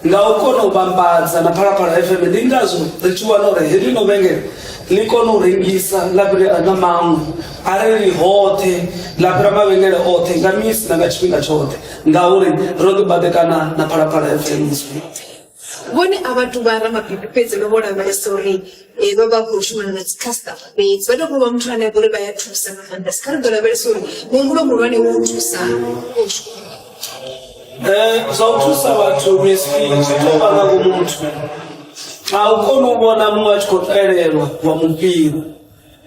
ngaukona ubambadza naparapara FM ndingazvo richiwana uri herinovengere likona uringisa lapiri ana mamwe ari rihote lapira mavengere ote ngamisi nangachipinga chote ngauri rokubadekana naparapara FM vone avatu vara mabhibi pedzi novona vaisori vava kushumana nadzicustoma bedzi vadokova muthu ane vori vayatusa mafandasi karidora vaisori mungulo muri vane wotusa zvautusa vathu MSP chitovanga kumuthu haukoni uvona mumwe achikotairerwa wamupira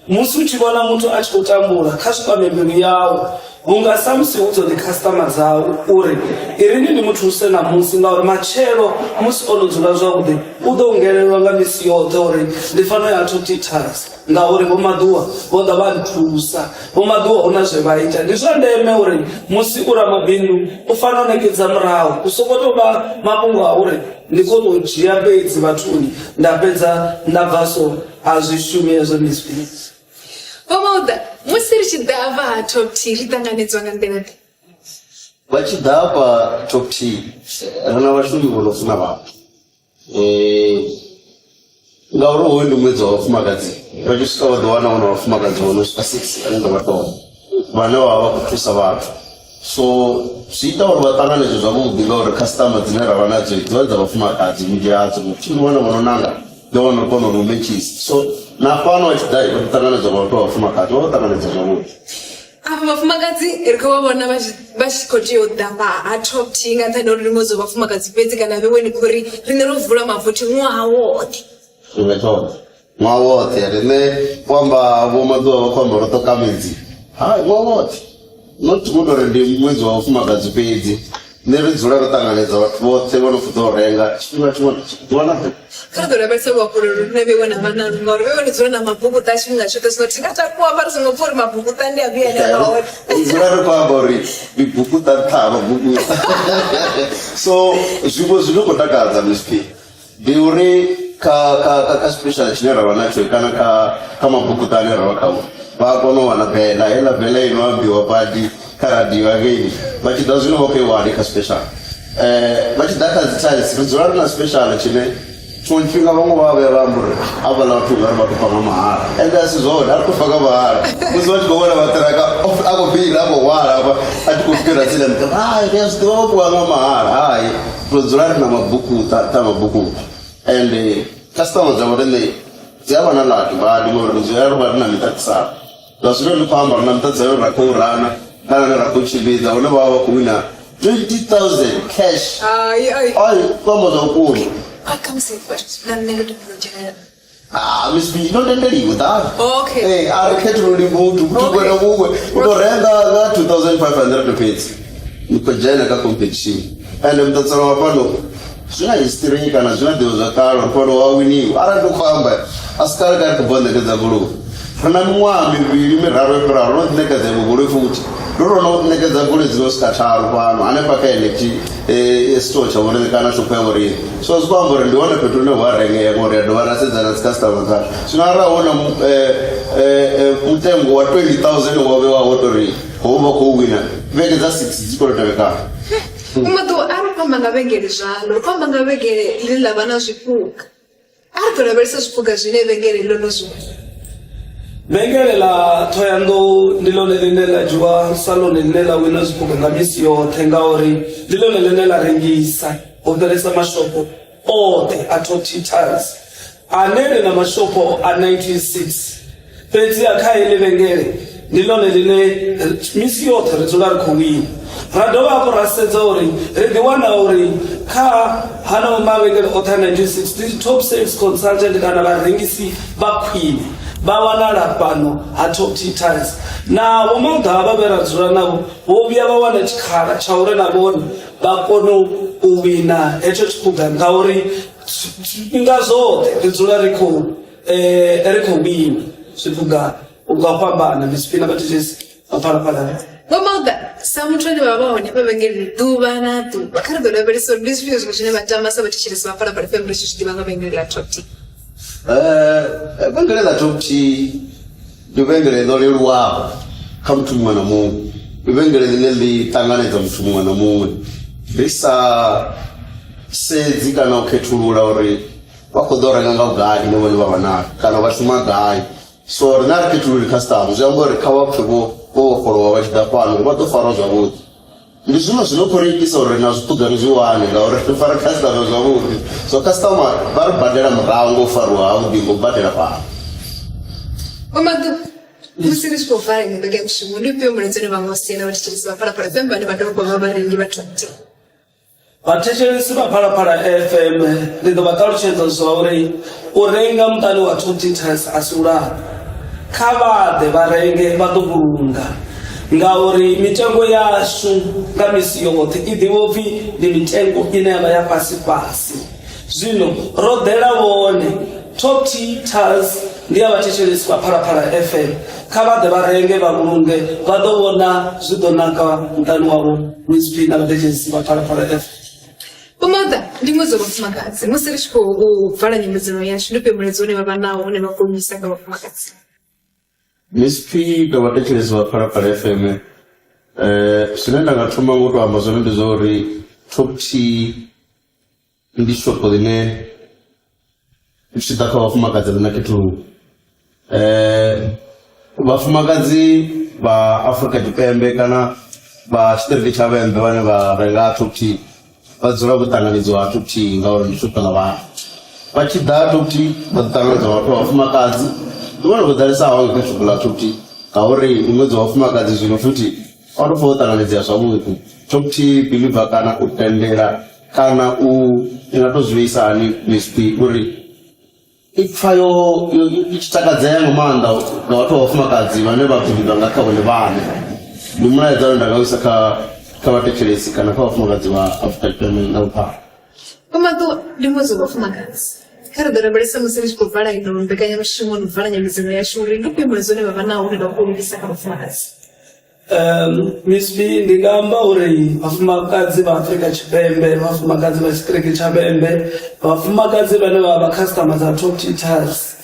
musi uchivona muthu achikotambura kasvika mhemberi yawo ungasamusiudza necustoma dzavo uri irini ndi muthu usena musi ngauri machero musi onodzula zvakuti udoungererwa nga misi yote uri ndifano yatotitars ngauri vomaduwa voda vantusa vomaduwa una zvevaita ndizvo ndeme uri musi uramabindu ufana unekedza murahu usokotova mapungo auri ndikotojiya bedzi vathuni ndapedza ndabvaso hazvishumi ezvo MSP vamauda musi richidhava hatop t ritanganidzwa nganderati vachidhapa top t rana vashumi vonofuna vanhu ngauri uyu ndi mwedzi wavafumakadzi vachisvika vadowana vana vafumakadzi vanosvika 6 vanenge vatova vana vava kutusa vathu so zviita uri vatanganizvo zvavobvi ngauri customa dzine rava nadzo dziva dzavafumakadzi miji yadzo chindivana vanonanga ndevanokona rumechisi so napano vachidai vakutanganidza vatu vafumakadzi vavatanganidza zvavodi ava vafumakadzi rikavavona vachikotiodhapa hatop t ngatsanori rimwezo vafumakadzi pedzi kana veweni kuri rine rovhura mavhuti mwawoti ringetona mwawoti rine kwamba vomaduva vakwamba rotoka midzi hai mwawoti noti mutori ndi mwedzi wavafumakadzi pedzi neridzura rotanganidza vatu vose vanofudza urenga chifika chimwana karidora vaisa vakurero rine vewena vananu ngauri vewenidzura namabhukuta chifika chote sino tingatakuwa vari zvinopori mabhukuta ndiaviya nevaori dzura rikwamba uri ibhukuta tava bhukuta so zvinhu zvinokodakadza MSP ndiuri kaspecial chine rava nacho kana kamabhukuta ane ravakawa vakonowana bhela hela bhela inoambiwa padi karadiwa keni vachida zvino vokeiwani kaspecial vachidaka zitiles ridzora rina special chine tonfinga vamwe vave vamburi ava lavatunga ri vatofanga mahara ende asizvoda ari kufanga mahara musi vachikoona vataraka akobhira akohwara apa atikopera tsina ndikazivakuwanga mahara hai ridzora rina mabhuku tamabhuku and customer dzavo rine dziava nalaki vadi ridzora rina mitatisara zvazvino ndifamba rina mitadzayo rakourana kana nerakochibidza une vava kuwina 20,000 cash. Como do culo. Come say first. Then negative project. Miss B, don't tell you that. Okay. Hey, I can't really move to go to render 2,500 rupees. You could generate a competition. And if that's our panel, Suna is three and as there was a car or follow we knew. I don't know how a star got to burn the Gazaburu. From one, we remember our road naked and we food. Don't nigga the bullets goes Qatar, one, and a storage over the Kana Superi. So it's bomber and the one to know what I said that as customers. So now I want to put them over 20,000 over watery, over winner. Where is that 6 to the car? Mato, I'm coming away, Jalo, coming away, Lilla Vanasipuk. After a versus Pukas, you never get a little. Bengele la toyando ndilone linela jua salone linela winners book ngamisi yo tengaori ndilone linela rengisa odelesa mashopo ote atoti tiles anene na mashopo a 96 pezi akhayele bengele ndilone line misi yo territorial kuwi radova ko rasetsa ori re diwana ori kha hana mabengele ota 96 top sales consultant kana ba rengisi ba khwini bawana pano atop tiles na bomanga babera nabo bobiya bawana chikhala chaure nabona bakono uwina echo chikuga ngauri ingazote ridzula riko bini swipuga ungapambana misipina batijesi apala Bomanga samutweni babone babengeli duba na duba kardo na beriso disviews kuchine batama sabatishirisa bapala pale family shishidibanga bengeli la top Bengele la topti do bengele do lelu wa come to mwana mu bengele neli tangane za mtu mwana mu bisa sezi kana oketulula ori wakodora nganga ugadi no wali bana kana bashuma gai so ordinary ketulula customers yambore kawa pego okoro washida pano bato faro za wood ndizino zinokoreki so rena zituganiziwane ngauri fara customer za wood so customer bar badera mrango farwa au dingo badera pa Bomanga Musiris for firing the game show, you pay more than one was seen or still para them, but I don't go over and give a 20. Attention Super Para FM, the Batalchens of Sori, Urengam Tanu at 20 times Asura, Kava de Barenge Batubunga, Gauri, Michango Yasu, Gamisio, the Idiovi, the Michango Inema Passi, Zino, Rodera Wone, Top Titas. Ndia watecheresi wa Para FM kama de barenge bagurunge badobona zidonaka mtanu wabo Miss na agency wa Para FM Bomanga ndimozo bafumakazi musirishko ufara nyimizino yacu ndupe murezone babanawo ne bakomisa bafumakazi Miss P da watecheresi wa Para FM sinenda ngatuma ngoto amazon ndizori Top T ndisho kodine Mshitaka wafumakazi na kitu vafumakazi va Afrika Chipembe kana va Chitiriki Chavembe vane va renga topti vadzura kutanganidzwa topti ngauri ndishupa na vanhu vachida topti vatanganidzwa vatu vafumakazi ndivona kudzarisa hawo ikashugula topti ngauri imwedzi vafumakazi zvino futi vanofa kutanganidzira zvavudi topti biliva kana kutendera kana ingatozivisa ani mispi uri Ifayo ichitakadzaya ngomanda ngawatu wafumakazi vane vapindwa ngakavone vane ndimulaedzano ndakawisa kavatecheresi kana kavafumakazi va Afrika Chipembe naupa Bomanga ndimozo bafumakazi karadora barisa musirishko vala ino mbekanya mshimo nvala nyamizino ya shuri ndupe murezone babanawo ne bakomisa bafumakazi Miss B ndigamba uri vafumakazi va Afrika Chipembe vafumakazi va Chitiriki Chavembe vafumakazi vane va customers a Top Titas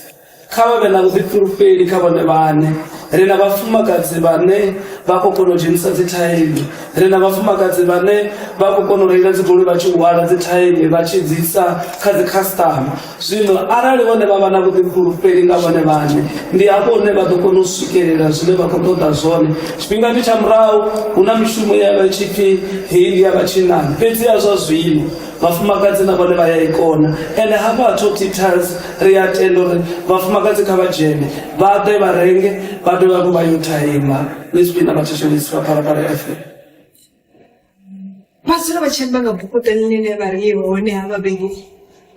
kava vena kuzipurufeli kava ne vane rena vafumakazi vane vha khou kona u dzhenisa dzi thaini ri na vhafumakadzi vhane vha khou kona u reila dzi goloi vha tshi hwala dzi thaini vha tshi dzi isa kha dzi customer. Zwino arali vhone vha vha na vhuḓifhulufheli nga vhone vhaṋe ndi hafho hune vha ḓo kona u swikelela zwine vha khou ṱoḓa zwone. Tshifhingani tsha murahu hu na mishumo ya vha tshi pfhi heyi ya vhatshinnani, fhedziha zwa zwino vhafumakadzi na vhone vha ya i kona. Ende hafha Top Tea Tiles ri a tenda uri vhafumakadzi kha vha dzhene vha ḓe vha renge vha dovhe hafhu vha yo thaima. Leswi na vhathetshelesi vha Phalaphala FM. Masura vachamba nga bukuta nene vari hone hava bengi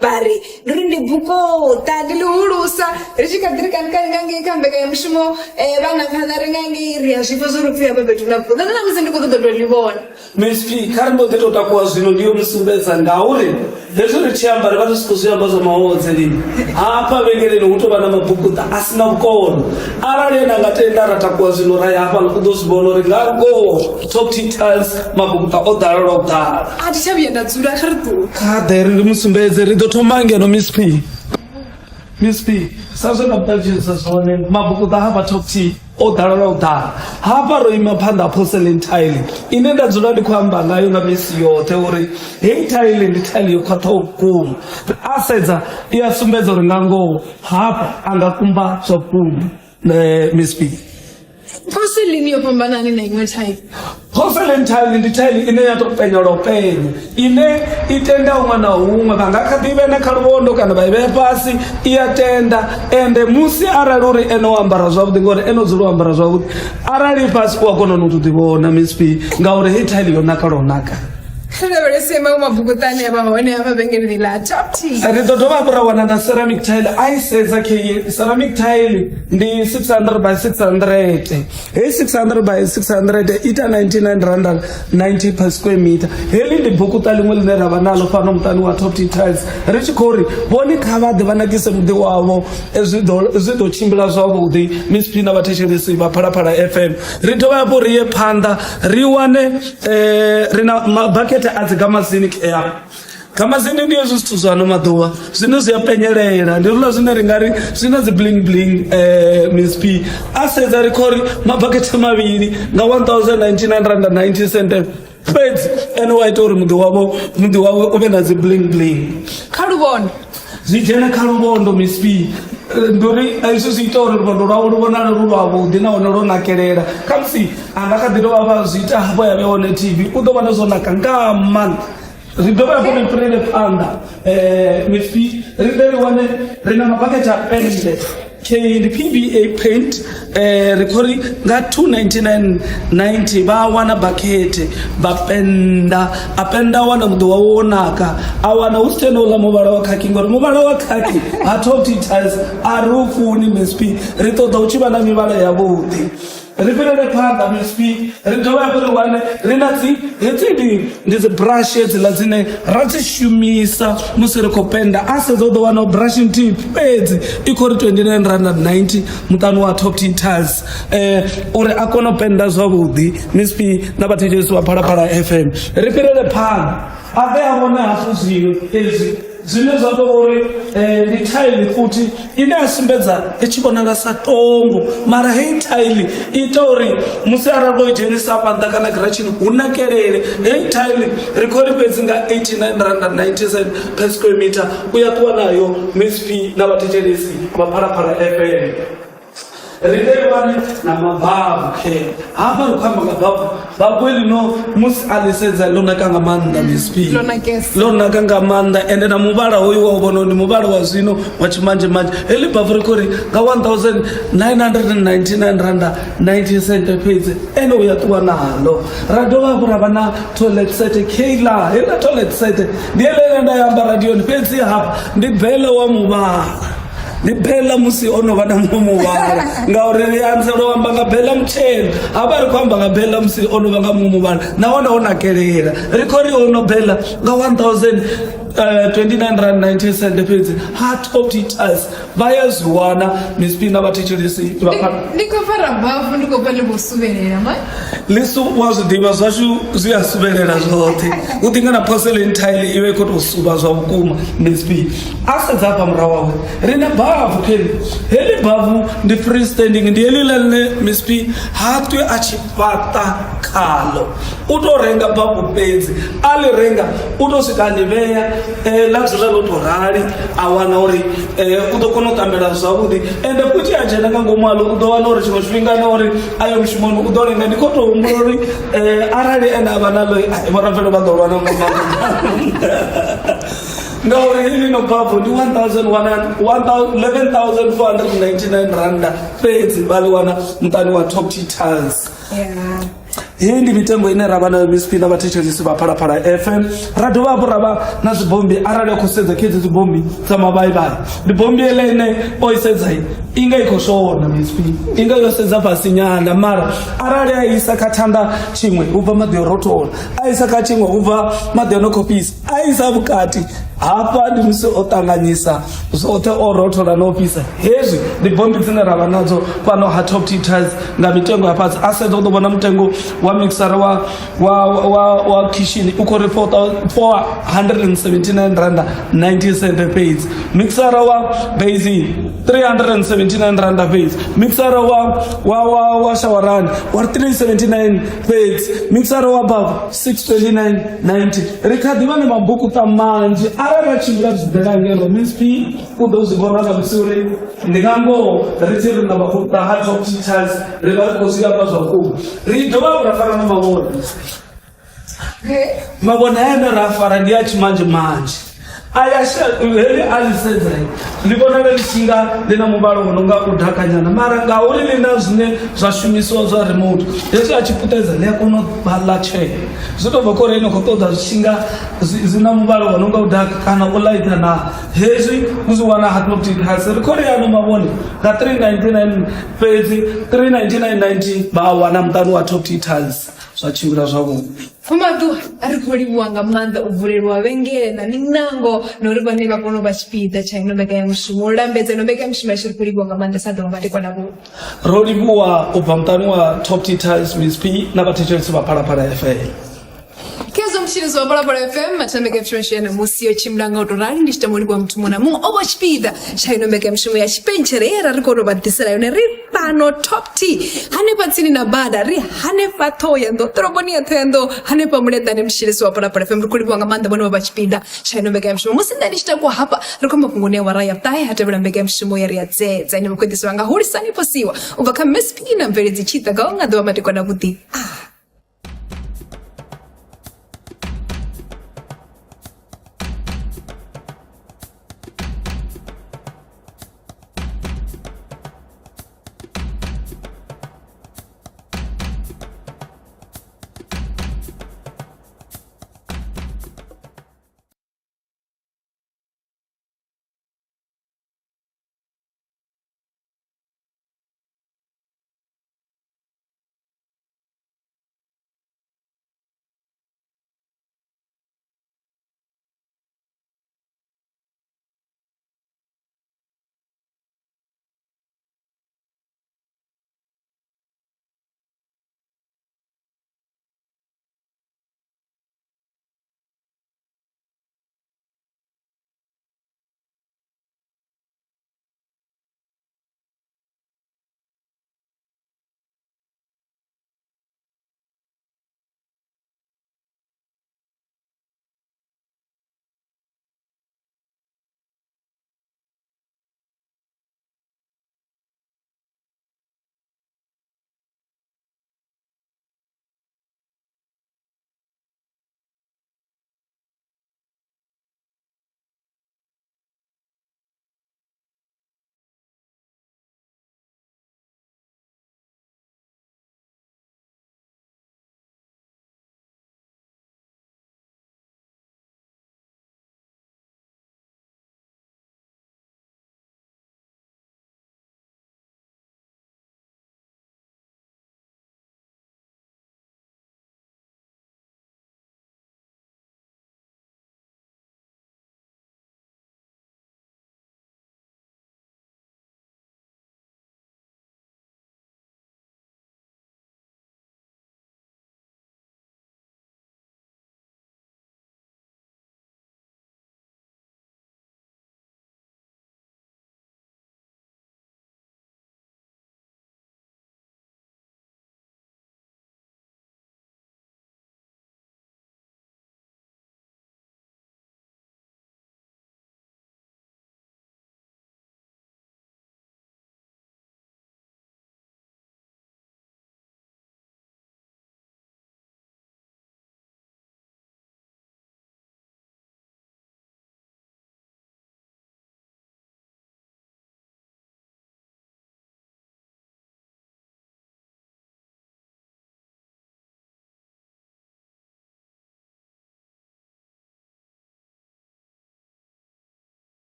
vari ri ndi bukuta ndilihulusa ri tshi kha ḓi ri kani ngange kha mbeka ya mushumo vhana phanḓa ri ngange ri a zwifha zwo ri pfhi hafha fhethu na bukuta na musi ndi khou ṱoḓa tou ḽi vhona. Miss P kha ri mbo ḓi tou takuwa zwino ndi yo musumbedza ngauri hezwi ri tshi amba ri vha ri si khou zwi amba zwa mahodze lini. Hafha vhengeleni hu tou vha na mabukuta a si na vhukono. Arali ene a nga tenda ra takuwa zwino ra ya hafha u ḓo zwi vhona uri nga ngoho Top Tea Tiles mabukuta o ḓala lwa u ḓala. A thi tsha vhuya nda dzula kha ri ṱuwa. Kha ḓe ri musumbedze ri ḓo thoma ngeno Miss P. Miss P sa zwe na ṱalutshedza zwone mabukuta hafha Top Tea o ḓala lwa u ḓala. Hafha ro ima phanḓa ha porcelain tile ine nda dzula ndi khou amba ngayo nga misi yoṱhe uri heyi tile ndi tile yo khwaṱhaho vhukuma. A sedza i a sumbedza uri nga ngoho hafha a nga kumba zwa vhukuma Miss P. Porcelain yo fhambanani na iṅwe tile? Porcelain tile ndi tile ine ya tou penya lwa u penya ine i tenda huṅwe na huṅwe vha nga kha ḓi vhena kha luvhondo kana vha i vhea fhasi i ya tenda. Ende musi arali uri ene o ambara zwavhuḓi ngori ene o dzula o ambara zwavhuḓi arali i fhasi u a kona u tou ḓivhona Miss P ngauri heyi tile yo naka lwa u naka. Lavhelese maṅwe mabukutani a vha hone hafha vhengeleni ḽa Top Tea. Ri ḓo dovha hafhu ra wana na ceramic tile a i sedza kheyi ceramic tile ndi 600 by 600 heyi 600 by 600 ita 99 rand 90 per square meter. Heḽi ndi bukuta ḽiṅwe ḽine ra vha naḽo fhano muṱani wa Top Tea Tiles ri tshi khou ri vhone kha vha ḓe vha nakise muḓi wavho zwi ḓo tshimbila zwavhuḓi. Miss P na vhathetshelesi vha Phalaphala FM ri dovha hafhu ri ye phanḓa ri wane ri na mabakete a dzi Gamazinic Air. Gamazini ndi hezwi zwithu zwa ano maḓuvha zwine zwi a penyelela ndi rula zwine ri nga ri zwi na dzi bling bling. Miss P a sedza ri khou ri mabakete mavhili nga 1099 rand 90 cent fhedzi ene wa ita uri muḓi wavho u vhe na dzi bling bling. Kha luvhondo zwi dzhene kha luvhondo Miss P nduri izwi zwi ita uri luvhondo lwawe lu vhonale lu lwavhuḓi nahone lwo nakelela. Khamusi anga kha ḓi dovha vha zwi ita hafho ya vhe hone TV u ḓo vhona zwo naka nga maanḓa. Ri dovha hafhu ri fhirele phanḓa Miss P ri ḓe ri wane ri na mabakete a pende ndi PVA paint ri khou ri nga 299.90 vha wana bakete vha penda a penda wana muḓi wawe wo naka a wana hu si tena uḽa muvhala wa khaki ngori muvhala wa khaki ha Top Tea Tiles a ri u funi Miss P ri ṱoḓa u tshi vha na mivhala yavhuḓi. Ri fhirele phanḓa Miss P ri dovha hafhu ri wane ri na hedzi ndi dzi brush hedziḽa dzine ra dzi shumisa musi ri khou penda a sedza u ḓo wana brush nthihi fhedzi i khou ri 29 rand 90 muṱani wa Top Tea Tiles uri a kone u penda zwavhuḓi. Miss P na vhathetshelesi wa Phalaphala FM ri fhirele phanḓa a ḓe a vhone hafhu zwino ezwi zwine zwa tou uri ndi tile futhi ine a sumbedza i tshi vhonala sa tombo mara heyi tile i ita uri musi arali ro i dzhenisa phanḓa kana giratshini hu nakelele. Heyi tile ri khou ri fhedzi nga 89 rand 90 cent per square meter u ya ṱuwa nayo Miss P na vhathetshelesi vha Phalaphala FM. Ri ḓe vhane na mababu hafha ri khou amba nga babu elino musi a ḽi sedza ḽo naka nga maanḓa Miss P ḽo naka nga maanḓa ende na muvhala hoyu wa u vhona ndi muvhala wa zwino wa tshimanzhemanzhe. Heḽi babu ri khou ri nga 1999 rand 90 cent fhedzi ene u ya ṱuwa naḽo. Ra dovha hafhu ra vha na toilet set kheila heiḽa toilet set ndi heḽa nda ya amba radioni fhedzi hafha ndi bele wa muvhala ndi bela musi ono vha na muṅwe muvhala ngauri ri anzela u amba nga bela mutshena havha ri khou amba nga bela musi ono vha nga muṅwe muvhala nahone o nakelela ri khou ri ono bela nga 1000 29 rand 90 cent fedzi ha top titas vayaziwana Miss P navathetshelesi ndikopfara bhafu ndikobva ndimbosuverera mai lisu wazvidiva zvashu zviyasuverera zvote utingana porcelain tile iwe kotosuva zvavukuma Miss P asedza pamurawa wawe rina bhafu keni heli bhafu ndi freestanding ndiyelilaline Miss P hatwe achipata khalo utorenga bhafu pedzi alirenga utosvika andiveya luxury lotorali awana uri utokona kutambira zvavudi ende kuti ajenda kangomalo utowana uri chimwe chifingana uri ayo mushimono utorenga ndikotoumura uri arali ene avanalo varafelo vadorwana ngauri hili nobhabhu ndi 11,499 randa fedzi valiwana mutani wa top titas hii ndi mitengo ine rava nayo Miss P navathetshelesi vaphalaphala FM radhovapo rava na zvibhombi arali akusedza khedzi dzibhombi dzamavaivayi ndi bhombi elene oisedzayi inga ikosvoona Miss P inga yosedza pasi nyana mara arali aisa kathanda chimwe ubva madhiyo rotola aisa kachimwe ubva madhiyo nokopisa aisa vukati hapa ndi musi otanganyisa zvote orotola nopisa hezvi ndi bhombi dzine rava nadzo pano ha top titas nga mitengo yapasi asedza kutovona mutengo wa mixer wa kitchen ukori 479 randa 90 cent paid mixer wa base 379 randa paid mixer wa shawarani wa 379 paid mixer wa babu 629.90 rikadi vane mabhuku tamanje arava chimira zviberangero Miss P kudozivona kamusuri ndingango ritiri na mabhuku ta hard top titas rivari kusvika pazvakubu ridhova rafara namavona mavona yana rafara ndiyachimanje manje ayashaheli alisedzai ndivona velichinga lina muvalo unonga udhakanyana mara ngauri lina zvine zvashumiswa zvaremote yesvi achiputedza leyakonobhala che zvitobva koreno kotodza zvichinga zvina muvalo unonga udhaka kana ulaita na hezvi kuziwana hatopti hasi rikore yano mavone nga 399 pedzi 399.90 vawana mutano wa top titas zvachiura zvavo Fumadu arikuriwa nga manda uvurerwa vengena ninango nori vane vakono vachipita chainobeka ya mushumo lambedza inobeka ya mushumo yachirikuriwa nga manda sadho vatikwa navo rolivuwa ubva mutano wa top titas Miss P navathetshelesi vaphalaphala FM kezo mshirizo wa Phalaphala FM matambeka mshimashiyana musiyo chimlanga utorali ndishitamulikwa mtu mwana mungu obo chipida chainobeka mshimo ya chipenchere rikono badisela yone ripano top T hanepa tsini na bada ri hanepa thoya ndo toroboni ya thendo hanepa muleta ne mshirizo wa Phalaphala FM rikuliwa nga manda bwana wa chipida chainobeka mshimo musinda ndishitakuwa hapa rikoma kungonea waraya tahe hatebela mbeka mshimo ya riadze zaini mkwedisi wanga huri sani posiwa ubaka Miss P na mveli zichita gaonga doa matikwa na buti